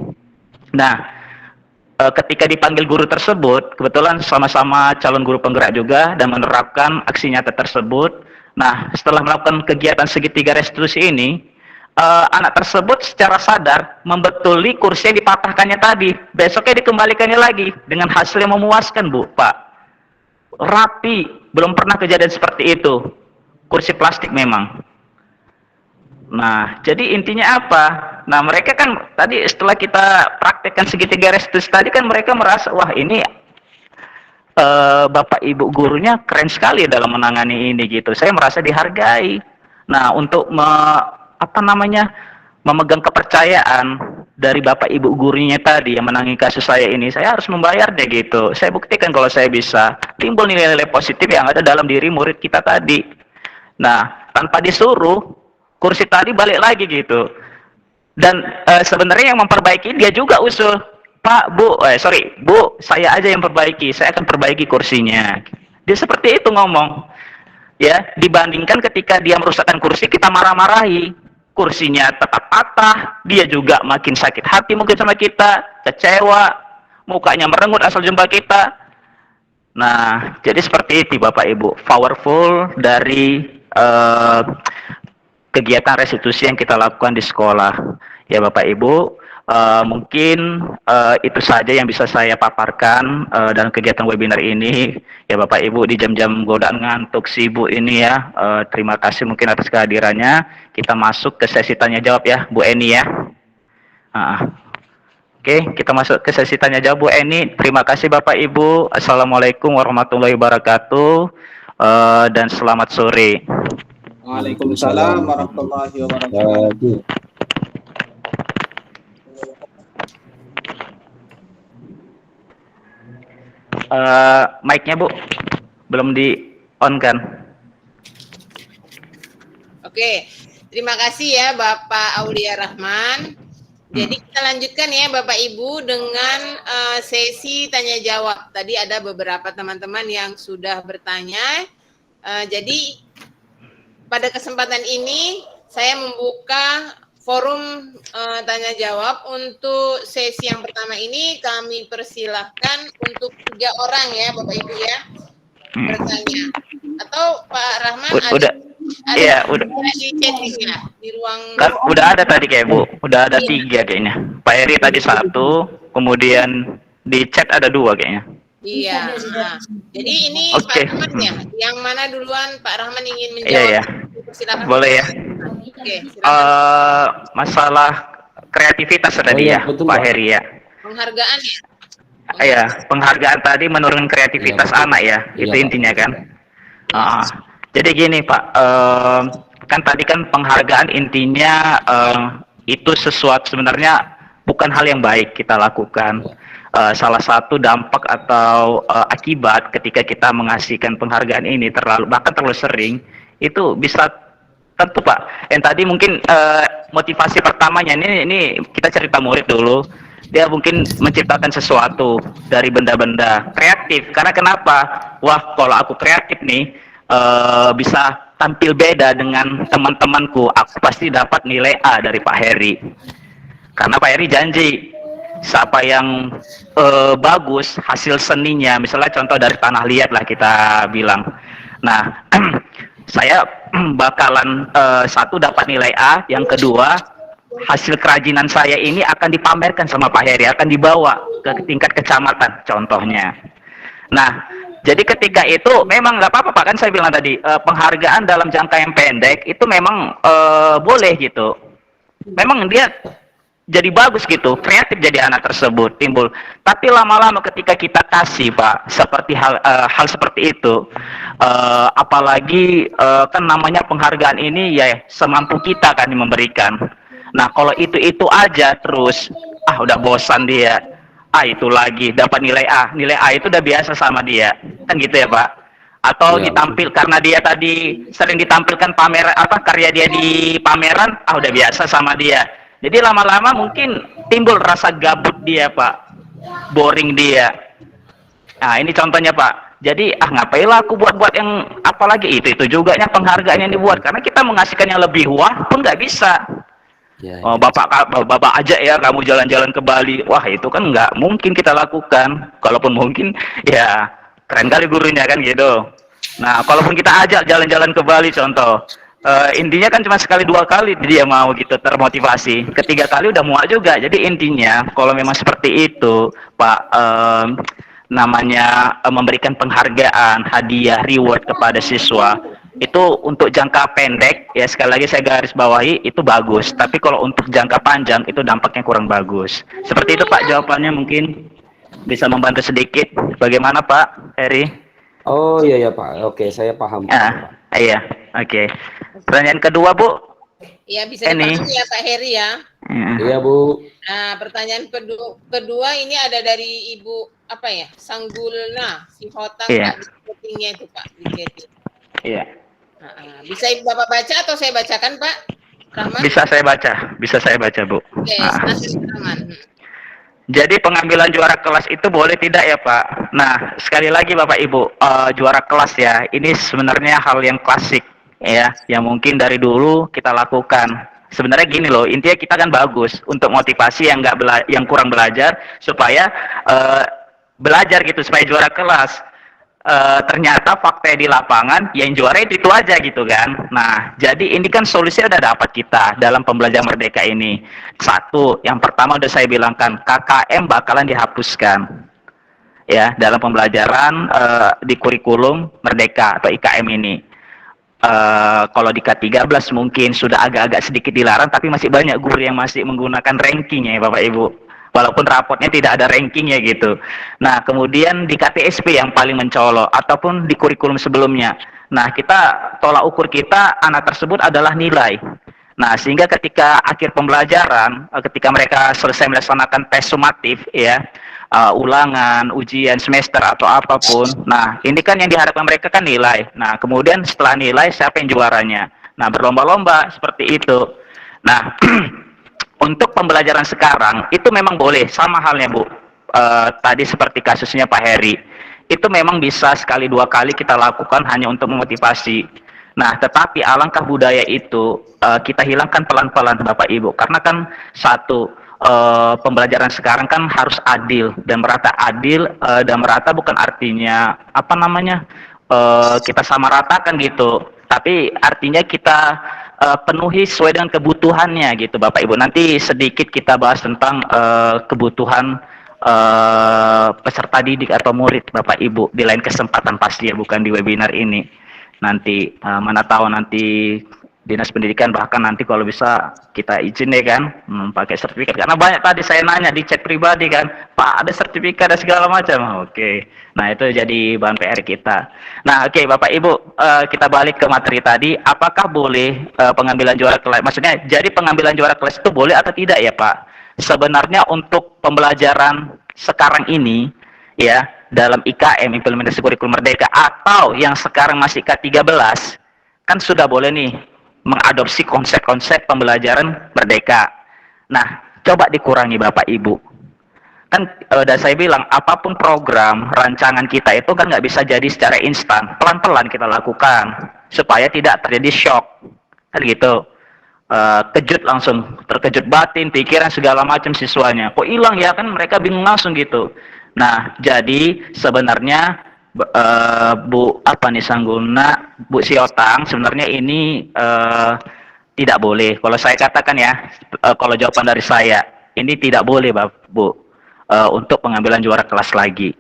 Nah, ketika dipanggil guru tersebut, kebetulan sama-sama calon guru penggerak juga dan menerapkan aksi nyata tersebut. Nah, setelah melakukan kegiatan segitiga restitusi ini, anak tersebut secara sadar membetuli kursi yang dipatahkannya tadi. Besoknya dikembalikannya lagi dengan hasil yang memuaskan, Bu, Pak. Rapi, belum pernah kejadian seperti itu. Kursi plastik memang. Nah, jadi intinya apa? Nah, mereka kan tadi setelah kita praktekkan segitiga restitusi tadi kan mereka merasa, wah ini Bapak Ibu gurunya keren sekali dalam menangani ini gitu. Saya merasa dihargai. Nah, untuk memegang kepercayaan dari Bapak Ibu gurunya tadi yang menangani kasus saya ini, saya harus membayar deh gitu. Saya buktikan kalau saya bisa timbul nilai-nilai positif yang ada dalam diri murid kita tadi. Nah, tanpa disuruh, kursi tadi balik lagi gitu. Dan sebenarnya yang memperbaiki dia juga usul, Pak, Bu, Bu, saya aja yang perbaiki, saya akan perbaiki kursinya. Dia seperti itu ngomong. Ya, dibandingkan ketika dia merusakkan kursi, kita marah-marahi. Kursinya tetap patah, dia juga makin sakit hati mungkin sama kita, kecewa, mukanya merengut asal jumpa kita. Nah, jadi seperti itu Bapak Ibu, powerful dari kegiatan restitusi yang kita lakukan di sekolah. Ya Bapak Ibu, mungkin itu saja yang bisa saya paparkan dalam kegiatan webinar ini. Ya Bapak Ibu, di jam-jam godaan ngantuk sibuk ini ya, terima kasih mungkin atas kehadirannya. Kita masuk ke sesi tanya jawab ya Bu Eni ya. Oke, kita masuk ke sesi tanya jawab Bu Eni. Terima kasih Bapak Ibu. Assalamualaikum warahmatullahi wabarakatuh, dan selamat sore. Waalaikumsalam warahmatullahi wabarakatuh. Mic-nya Bu belum di on kan? Oke, terima kasih ya Bapak Aulia Rahman. Jadi kita lanjutkan ya Bapak Ibu dengan sesi tanya jawab. Tadi ada beberapa teman-teman yang sudah bertanya. Jadi pada kesempatan ini saya membuka forum tanya jawab. Untuk sesi yang pertama ini kami persilahkan untuk 3 orang ya Bapak Ibu ya bertanya. Atau Pak Rahman udah di chatting-nya di ruang kan udah ada tadi kayak Bu, udah ada 3 kayaknya. Pak Heri tadi 1, kemudian di chat ada 2 kayaknya. Iya. Nah, jadi ini Oke. Pak Rahman ya, yang mana duluan Pak Rahman ingin menjawab? Iya. Silakan. Boleh ya. Oke, silakan. Masalah kreativitas tadi ya, betul, Pak Pak. Heri ya. Penghargaan ya. Iya, penghargaan tadi menurunkan kreativitas Iya, anak ya, Iya, itu Pak. intinya kan. Jadi gini Pak, kan tadi kan penghargaan intinya itu sesuatu sebenarnya bukan hal yang baik kita lakukan. Salah satu dampak atau akibat ketika kita mengasihkan penghargaan ini bahkan terlalu sering, itu bisa tentu Pak. Yang tadi mungkin motivasi pertamanya ini kita cerita murid dulu. dia mungkin menciptakan sesuatu dari benda-benda kreatif. Karena kenapa? Wah, kalau aku kreatif nih bisa tampil beda dengan teman-temanku, aku pasti dapat nilai A dari Pak Heri. Karena Pak Heri janji siapa yang bagus hasil seninya, misalnya contoh dari tanah liat lah kita bilang. Nah, saya bakalan satu dapat nilai A, yang kedua hasil kerajinan saya ini akan dipamerkan sama Pak Heri, akan dibawa ke tingkat kecamatan contohnya. Nah, jadi ketika itu memang nggak apa-apa Pak, kan saya bilang tadi penghargaan dalam jangka yang pendek itu memang boleh gitu. Memang dia jadi bagus gitu, kreatif jadi anak tersebut timbul. Tapi lama-lama ketika kita kasih Pak seperti hal seperti itu, apalagi kan namanya penghargaan ini ya semampu kita kan memberikan. Nah kalau itu aja terus, udah bosan dia. Itu lagi dapat nilai A itu udah biasa sama dia, kan gitu ya Pak. Atau Ya, ditampil karena dia tadi sering ditampilkan pameran karya dia di pameran, udah biasa sama dia. Jadi lama-lama mungkin timbul rasa gabut dia Pak, boring dia. Nah ini contohnya Pak. Jadi ngapailah aku buat-buat yang apalagi itu juga penghargaan yang dibuat, karena kita mengasihkan yang lebih wah pun nggak bisa. ya, Oh, bapak aja ya kamu jalan-jalan ke Bali. Wah itu kan nggak mungkin kita lakukan. Kalaupun mungkin ya keren kali gurunya kan gitu. Nah kalaupun kita ajak jalan-jalan ke Bali contoh, intinya kan cuma sekali dua kali dia mau gitu termotivasi, ketiga kali udah muak juga. Jadi intinya kalau memang seperti itu Pak, namanya memberikan penghargaan, hadiah, reward kepada siswa itu untuk jangka pendek ya, sekali lagi saya garis bawahi itu bagus, tapi kalau untuk jangka panjang itu dampaknya kurang bagus. Seperti itu Pak jawabannya, mungkin bisa membantu sedikit. Bagaimana Pak Heri? Oh iya ya Pak, oke saya paham. Iya, oke. Pertanyaan kedua Bu. Ya bisa dipahami ya Pak Heri ya. Iya Bu. Nah pertanyaan kedua ini ada dari Ibu apa ya, Sanggulna Sihotang Pak, di chattingnya itu Pak, di chatting. Iya. Bisa Ibu Bapak baca atau saya bacakan Pak Rahman? Bisa saya baca Bu. Oke, silakan Rahman. Jadi pengambilan juara kelas itu boleh tidak ya Pak? Nah sekali lagi Bapak Ibu, juara kelas ya, ini sebenarnya hal yang klasik ya, yang mungkin dari dulu kita lakukan. Sebenarnya gini loh, intinya kita kan bagus untuk motivasi yang yang kurang belajar supaya belajar gitu, supaya juara kelas. Ternyata fakta di lapangan yang juara itu aja gitu kan. Nah jadi ini kan solusinya udah dapat kita dalam pembelajaran merdeka ini. Satu, yang pertama udah saya bilangkan, KKM bakalan dihapuskan ya dalam pembelajaran di kurikulum merdeka atau IKM ini. Kalau di K13 mungkin sudah agak-agak sedikit dilarang, tapi masih banyak guru yang masih menggunakan ranking ya Bapak Ibu, walaupun rapotnya tidak ada rankingnya gitu. Nah kemudian di KTSP yang paling mencolok, ataupun di kurikulum sebelumnya. Nah kita tolak ukur kita anak tersebut adalah nilai. Nah sehingga ketika akhir pembelajaran, ketika mereka selesai melaksanakan tes sumatif ya, ulangan, ujian semester atau apapun, nah ini kan yang diharapkan mereka kan nilai. Nah kemudian setelah nilai siapa yang juaranya? Nah berlomba-lomba seperti itu. Nah untuk pembelajaran sekarang itu memang boleh, sama halnya Bu, tadi seperti kasusnya Pak Heri, itu memang bisa sekali dua kali kita lakukan hanya untuk memotivasi. Nah tetapi alangkah budaya itu kita hilangkan pelan-pelan Bapak Ibu, karena kan satu, pembelajaran sekarang kan harus adil dan merata. Adil dan merata bukan artinya apa namanya kita samaratakan gitu, tapi artinya kita penuhi sesuai dengan kebutuhannya gitu Bapak Ibu. Nanti sedikit kita bahas tentang kebutuhan peserta didik atau murid Bapak Ibu di lain kesempatan pasti ya, bukan di webinar ini. Nanti mana tahu nanti Dinas Pendidikan bahkan nanti kalau bisa kita izin ya kan pakai sertifikat, karena banyak tadi saya nanya di chat pribadi kan, Pak ada sertifikat dan segala macam. Oke. Nah itu jadi bahan PR kita. Nah oke Bapak Ibu, kita balik ke materi tadi, apakah boleh pengambilan juara kelas, maksudnya jadi pengambilan juara kelas itu boleh atau tidak ya Pak? Sebenarnya untuk pembelajaran sekarang ini ya, dalam IKM implementasi kurikulum merdeka atau yang sekarang masih K13 kan sudah boleh nih mengadopsi konsep-konsep pembelajaran merdeka. Nah, coba dikurangi Bapak Ibu. Kan udah saya bilang, apapun program rancangan kita itu kan nggak bisa jadi secara instan, pelan-pelan kita lakukan supaya tidak terjadi shock, kan gitu. Kejut langsung, terkejut batin, pikiran segala macam siswanya, kok hilang ya, kan mereka bingung langsung gitu. Nah, jadi sebenarnya Bu apa nih Sangguna, Bu Siotang, sebenarnya ini tidak boleh. Kalau saya katakan ya, kalau jawaban dari saya, ini tidak boleh, Bu, untuk pengambilan juara kelas lagi.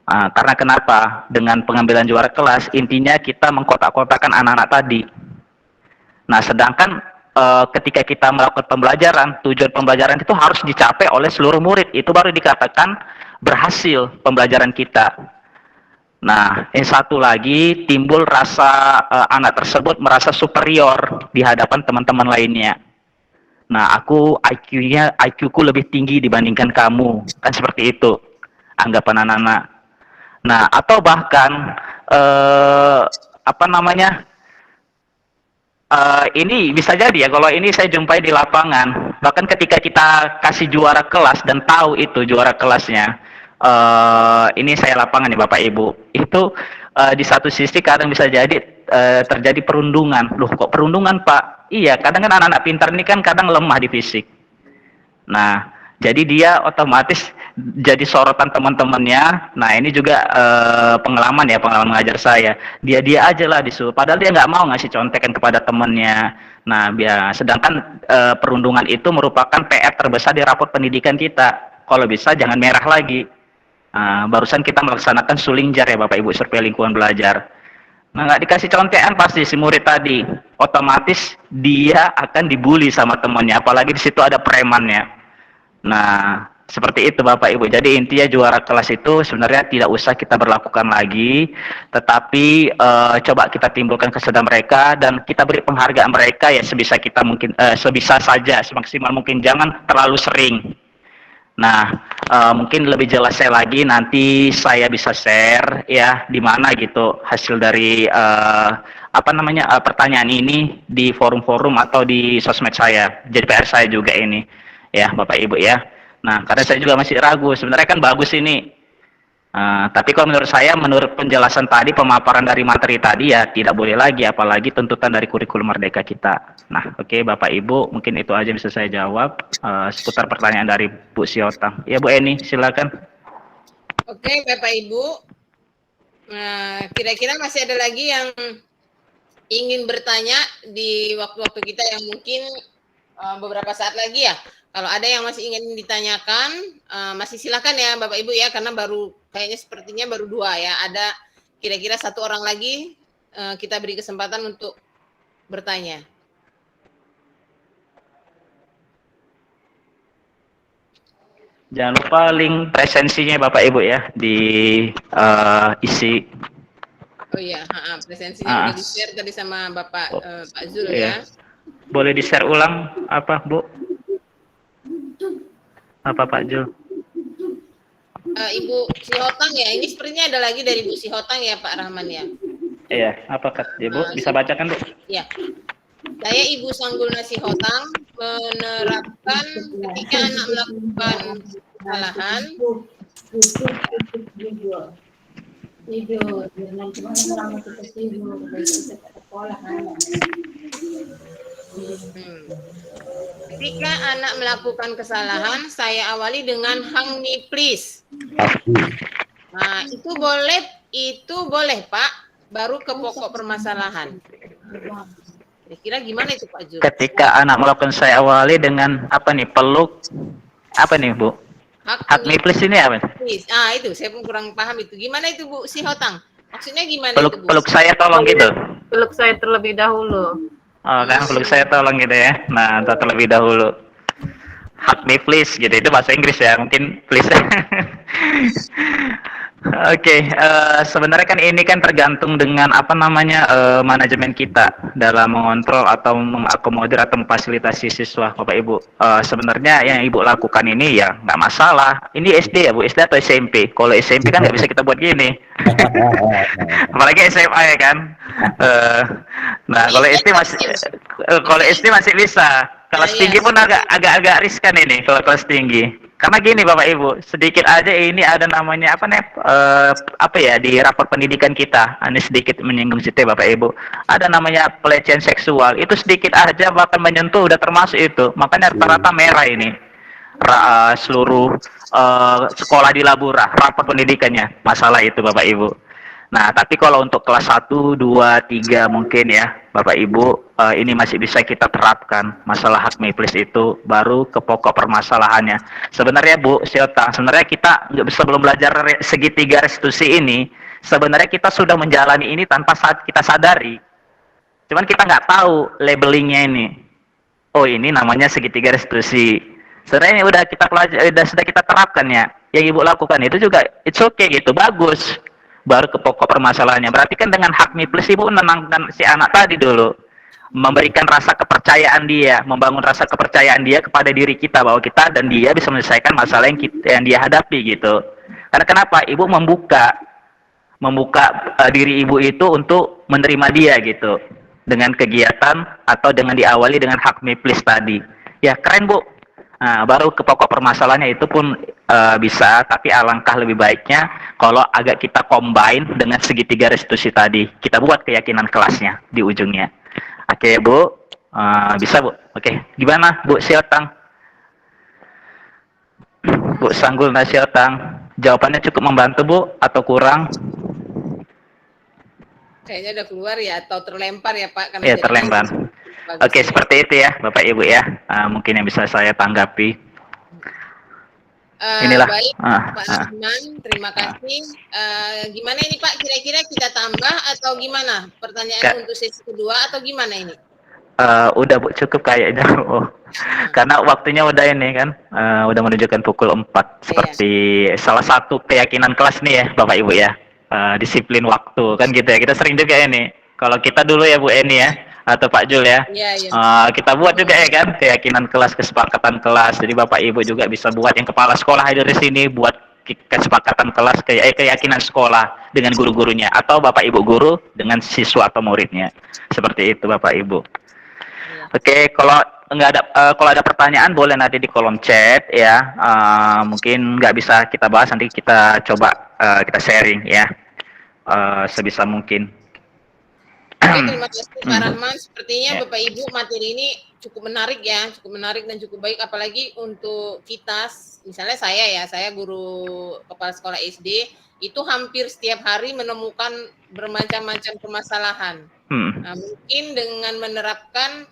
Karena kenapa? Dengan pengambilan juara kelas, intinya kita mengkotak-kotakan anak-anak tadi. Nah, sedangkan ketika kita melakukan pembelajaran, tujuan pembelajaran itu harus dicapai oleh seluruh murid. Itu baru dikatakan berhasil pembelajaran kita. Nah, yang satu lagi, timbul rasa anak tersebut merasa superior di hadapan teman-teman lainnya. Nah, IQ-ku lebih tinggi dibandingkan kamu. Kan seperti itu anggapan anak-anak. Nah, atau bahkan ini bisa jadi ya, kalau ini saya jumpai di lapangan. Bahkan ketika kita kasih juara kelas dan tahu itu juara kelasnya, ini saya lapangan nih Bapak Ibu, itu di satu sisi kadang bisa jadi terjadi perundungan. Loh, kok perundungan Pak? Iya, kadang kan anak-anak pintar ini kan kadang lemah di fisik. Nah, jadi dia otomatis jadi sorotan teman-temannya. Nah, ini juga pengalaman mengajar saya. Dia aja lah disuruh, padahal dia nggak mau ngasih contekan kepada temannya. Nah, sedangkan perundungan itu merupakan PR terbesar di raport pendidikan kita. Kalau bisa jangan merah lagi. Barusan kita melaksanakan suling jar ya Bapak Ibu, survei lingkungan belajar. Nah, nggak dikasih contekan pasti si murid tadi, otomatis dia akan dibully sama temannya, apalagi di situ ada premannya. Nah, seperti itu Bapak Ibu. Jadi intinya juara kelas itu sebenarnya tidak usah kita berlakukan lagi, tetapi coba kita timbulkan kesadaran mereka dan kita beri penghargaan mereka ya sebisa kita mungkin, sebisa saja, semaksimal mungkin, jangan terlalu sering. Nah, mungkin lebih jelasnya lagi nanti saya bisa share ya di mana gitu hasil dari pertanyaan ini di forum-forum atau di sosmed saya. Jadi PR saya juga ini ya Bapak Ibu ya. Nah, karena saya juga masih ragu, sebenarnya kan bagus ini. Tapi kalau menurut saya, menurut penjelasan tadi, pemaparan dari materi tadi ya tidak boleh lagi, apalagi tuntutan dari kurikulum merdeka kita. Nah, oke Bapak Ibu, mungkin itu aja bisa saya jawab seputar pertanyaan dari Bu Siotang. Ya Bu Eni, silakan. Oke Bapak Ibu, kira-kira masih ada lagi yang ingin bertanya di waktu-waktu kita yang mungkin beberapa saat lagi ya. Kalau ada yang masih ingin ditanyakan, masih silakan ya Bapak Ibu ya, karena kayaknya sepertinya baru 2 ya. Ada kira-kira 1 orang lagi, kita beri kesempatan untuk bertanya. Jangan lupa link presensinya Bapak Ibu ya di isi. Oh iya, presensinya udah di-share tadi sama Bapak Pak Zul ya. Boleh di-share ulang apa Bu? Apa Pak Jul? Ibu Sihotang ya, ini sepertinya ada lagi dari Bu Sihotang ya Pak Rahman ya. Iya, apa kata Ibu? Bisa bacakan Bu? Iya. Saya Ibu Sanggulna Sihotang menerapkan ketika anak melakukan kesalahan. Ketika anak melakukan kesalahan, saya awali dengan hang ni please. Nah, itu boleh Pak, baru ke pokok permasalahan. Kira-kira gimana itu Pak Jul? Ketika anak melakukan, saya awali dengan apa nih, peluk, apa nih Bu? Hak me please ini apa? Please. Itu saya pun kurang paham itu. Gimana itu Bu Sihotang? Maksudnya gimana itu Bu? Peluk saya tolong gitu. Peluk saya terlebih dahulu. Oh kan, peluk saya tolong gitu ya. Nah, terlebih dahulu. Hug me please gitu, itu bahasa Inggris ya, mungkin please. Oke, sebenarnya kan ini kan tergantung dengan manajemen kita dalam mengontrol atau mengakomodir atau memfasilitasi siswa Bapak Ibu. Sebenarnya yang Ibu lakukan ini ya nggak masalah. Ini SD ya Bu, SD atau SMP? Kalau SMP kan nggak bisa kita buat gini. Apalagi SMA ya kan. Nah kalau SD masih bisa. Kelas tinggi pun agak riskan ini kalau kelas tinggi. Karena gini Bapak Ibu, sedikit aja ini ada namanya apa ya di rapor pendidikan kita, ini sedikit menyinggung situ Bapak Ibu. Ada namanya pelecehan seksual, itu sedikit aja bahkan menyentuh udah termasuk itu. Makanya rata-rata merah ini. Seluruh sekolah di Labura, rapor pendidikannya, masalah itu Bapak Ibu. Nah, tapi kalau untuk kelas 1, 2, 3 mungkin ya, Bapak Ibu, ini masih bisa kita terapkan masalah hak miplis itu, baru ke pokok permasalahannya. Sebenarnya Bu Syota, sebenarnya kita nggak bisa belum belajar segitiga restitusi ini, sebenarnya kita sudah menjalani ini tanpa saat kita sadari. Cuman kita nggak tahu labelingnya ini. Oh, ini namanya segitiga restitusi. Sebenarnya udah kita sudah kita terapkan ya. Yang Ibu lakukan itu juga it's okay gitu, bagus. Baru ke pokok permasalahannya. Berarti kan dengan hak miplis Ibu menenangkan si anak tadi dulu. Memberikan rasa kepercayaan dia, membangun rasa kepercayaan dia kepada diri kita bahwa kita dan dia bisa menyelesaikan masalah yang dia hadapi gitu. Karena kenapa? Ibu membuka diri Ibu itu untuk menerima dia gitu. Dengan kegiatan atau dengan diawali dengan hak miplis tadi. Ya, keren Bu. Nah, baru ke pokok permasalahannya itu pun bisa, tapi alangkah lebih baiknya kalau agak kita combine dengan segitiga restitusi tadi. Kita buat keyakinan kelasnya di ujungnya. Oke, Bu. Bisa, Bu. Oke. Gimana, Bu Siotang? Bu Sanggul Siotang. Jawabannya cukup membantu, Bu, atau kurang? Kayaknya udah keluar ya, atau terlempar ya Pak? Iya, terlempar. Oke, seperti itu ya, Bapak Ibu ya. Mungkin yang bisa saya tanggapi. Inilah. Baik, Pak Rahman, terima kasih. Gimana ini Pak? Kira-kira kita tambah atau gimana? Pertanyaan untuk sesi kedua atau gimana ini? Udah Bu, cukup kayaknya. Karena waktunya udah ini kan, udah menunjukkan pukul 4. Seperti salah satu keyakinan kelas nih ya, Bapak Ibu ya. Disiplin waktu kan gitu ya. Kita sering juga ini. Kalau kita dulu ya Bu Eni ya, atau Pak Jul ya. Kita buat juga ya kan keyakinan kelas, kesepakatan kelas. Jadi Bapak Ibu juga bisa buat, yang kepala sekolah hadir di sini buat kesepakatan kelas, keyakinan sekolah dengan guru-gurunya, atau Bapak Ibu guru dengan siswa atau muridnya. Seperti itu Bapak Ibu. Oke, kalau kalau ada pertanyaan boleh nanti di kolom chat ya. Mungkin nggak bisa kita bahas, nanti kita coba kita sharing ya, sebisa mungkin. Oke, terima kasih Pak Rahman. Sepertinya Bapak Ibu materi ini cukup menarik ya, cukup menarik dan cukup baik, apalagi untuk kita, misalnya saya guru kepala sekolah SD, itu hampir setiap hari menemukan bermacam-macam permasalahan. Nah, mungkin dengan menerapkan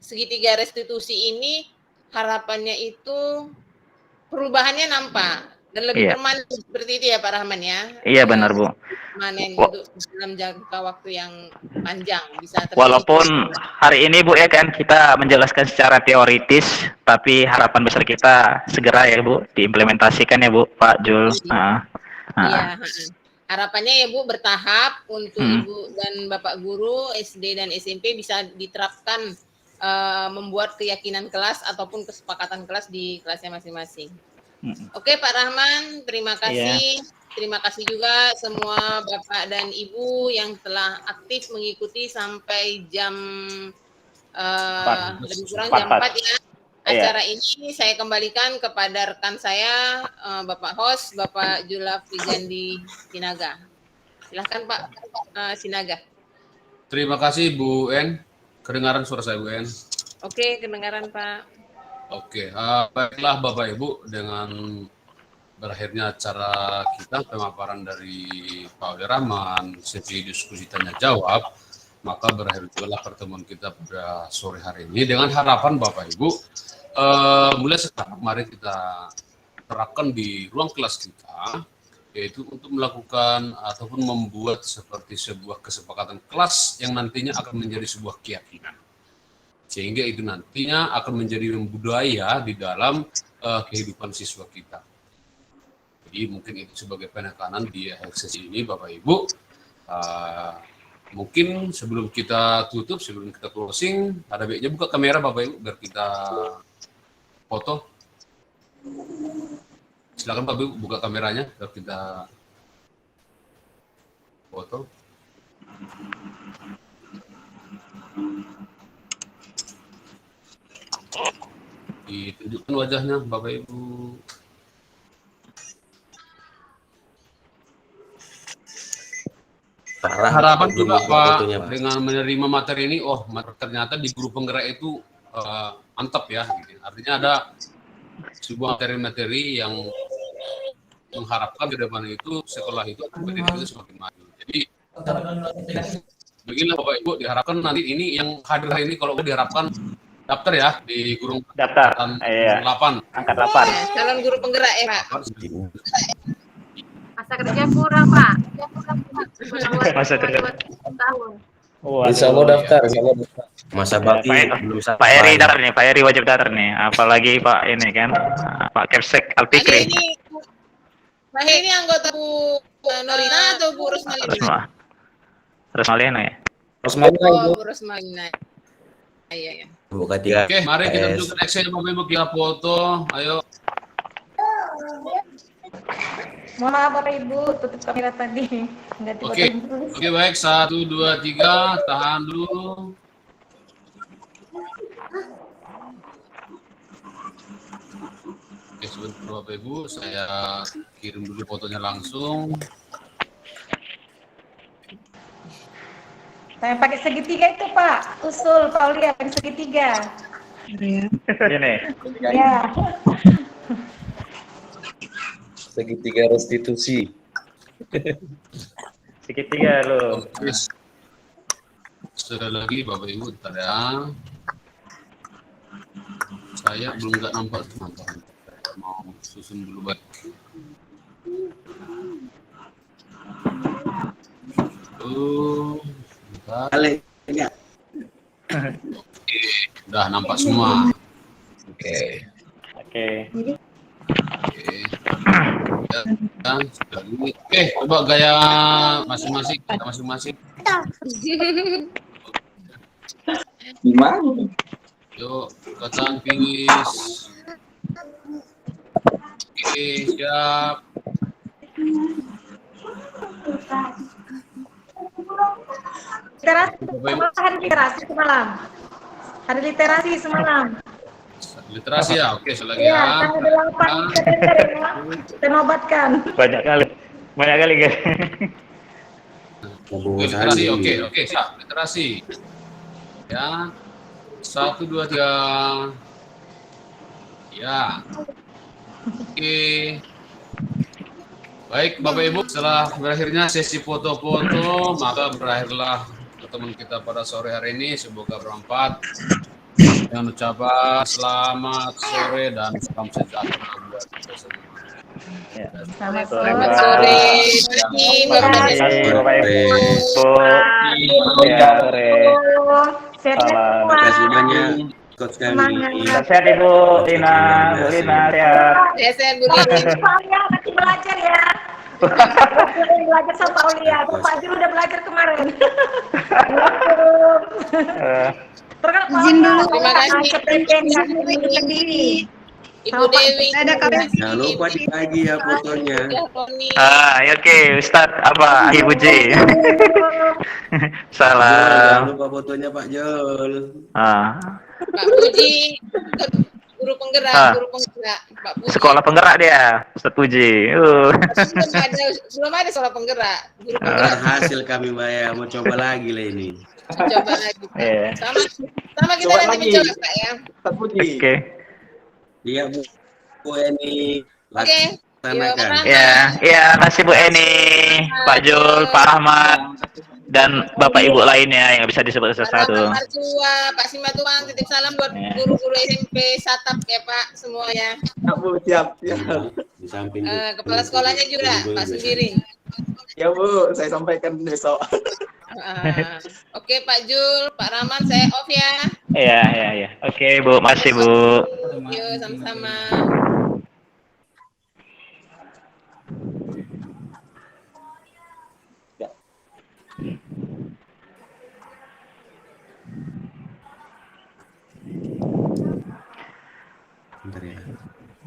segitiga restitusi ini, harapannya itu perubahannya nampak dan lebih permanen, seperti itu ya Pak Rahman ya. Iya benar Bu. Permanen untuk dalam jangka waktu yang panjang bisa terjadi. Walaupun hari ini Bu ya kan kita menjelaskan secara teoritis, tapi harapan besar kita segera ya Bu diimplementasikan ya Bu, Pak Jul. Iya. Harapannya ya Bu bertahap untuk Ibu dan Bapak guru SD dan SMP bisa diterapkan, membuat keyakinan kelas ataupun kesepakatan kelas di kelasnya masing-masing. Oke Pak Rahman, terima kasih. Terima kasih juga semua Bapak dan Ibu yang telah aktif mengikuti sampai jam lebih kurang jam 4 ya. Acara ini saya kembalikan kepada rekan saya, Bapak host, Bapak Jula Frigandi Sinaga. Silahkan Pak Sinaga. Terima kasih Bu En. Kedengaran suara saya Bu En? Oke, kedengaran Pak. Oke, baiklah Bapak Ibu, dengan berakhirnya acara kita, pemaparan dari Pak Odi Rahman, sesi diskusi tanya jawab, maka berakhir juga pertemuan kita pada sore hari ini. Dengan harapan Bapak Ibu, mulai sekarang mari kita terapkan di ruang kelas kita, yaitu untuk melakukan ataupun membuat seperti sebuah kesepakatan kelas yang nantinya akan menjadi sebuah keyakinan. Sehingga itu nantinya akan menjadi budaya di dalam kehidupan siswa kita. Jadi mungkin itu sebagai penekanan di sesi ini Bapak Ibu. Mungkin sebelum kita tutup, sebelum kita closing, ada baiknya buka kamera Bapak Ibu biar kita foto. Silakan Bapak Ibu buka kameranya biar kita foto. Ditunjukkan wajahnya Bapak Ibu. Harapan juga Pak dengan menerima materi ini, ternyata di guru penggerak itu mantap ya. Artinya ada sebuah materi-materi yang mengharapkan ke depan itu sekolah itu pendidikan itu semakin maju. Jadi beginilah Bapak Ibu, diharapkan nanti ini yang hadir hari ini kalau diharapkan daftar ya di guru daftar 8 angkat 8 calon guru penggerak ya Pak. Masa kerja kurang Pak. Masa kerja. Tahun. Insya Allah daftar, Masa bakti belum sampai. Pak Eri daftar nih, Pak Eri wajib daftar nih. Apalagi Pak ini kan, Pak Kepsek Alfikri. Pak ini anggota Bu Norina atau Bu Rosmalina? Rosmalina ya. Bu Rosmalina. Iya. Buka 3. Oke, mari kita tunjukkan action Bapak Ibu, kita foto. Ayo. Mohon maaf Bapak Ibu, tutup kamera tadi. Oke, baik. 1, 2, 3. Tahan dulu. Oke, sebentar Bapak Ibu, saya kirim dulu fotonya langsung. Saya pakai segitiga itu Pak, usul Pak Aulia pakai segitiga. Ini. Ya. Segitiga restitusi. Segitiga loh. Sekali lagi Bapak Ibu, bentar ya. Saya belum nggak nampak teman-teman. Mau susun dulu baik. Balik. Oke, udah nampak semua. Oke. Oke, coba gaya masing-masing, kita masing-masing. Gimana? Yuk, kelihatan finish. Oke, siap. Hari literasi semalam. Hari literasi semalam. Literasi ya, oke, selagi Iya, ya. tanggal 8 kita dengar ya. Kita nobatkan. Banyak kali guys. Literasi, oke, siap. Literasi. Ya. 1, 2, 3. Ya. Oke. Baik, Bapak Ibu, setelah berakhirnya sesi foto-foto, maka berakhirlah pertemuan kita pada sore hari ini. Semoga bermanfaat. Dengan ucapan selamat sore dan salam sejahtera buat kita semua. Selamat Selamat sore. Bapak Ibu. Sehat Terima kasih banyak. Coach kami. Sehat Ibu Lina, Bu Lina sehat. Sehat Bu Lina. Pak Aulia nanti belajar ya. Belajar sama Pak Aulia. Pak Jul udah belajar kemarin. Izin dulu. Terima kasih. Ibu Dewi. Jangan lupa dibagi ya fotonya. Oke, Ustadz apa Ibu J. Salam. Jangan lupa fotonya Pak Jol. Pak Puji, guru penggerak, Pak Puji. Sekolah penggerak dia, Ustadz Puji. Belum ada sekolah penggerak. Guru penggerak. Hasil kami bayar, mau coba lagi lah ini. Coba lagi. Sama kita coba nanti mencoba Pak ya. Oke. Iya Bu Eni. Oke. Ya, kasih Bu Eni, Pak Jul, Pak Ahmad, dan Bapak Ibu lainnya yang bisa disebut satu-satu. Pak Simatuang, titip salam buat guru-guru SMP Satap ya Pak semuanya. Bu, siap. Di samping kepala sekolahnya juga Pak Sembiring. Ya Bu, saya sampaikan besok. Oke Pak Jul, Pak Rahman, saya off ya. Iya. Oke Bu, masih Bu. Yuk, sama-sama.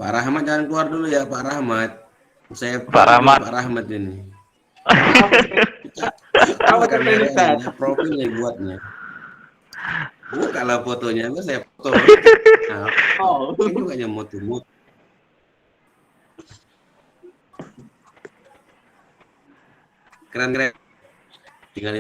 Pak Rahmat jangan keluar dulu ya Pak Rahmat. Saya Pak Rahmat ini. Apa kata profilnya buatnya. Bukalah fotonya, kan saya foto. Nah, ini juga yang moto-moto. Keren-keren. Tinggal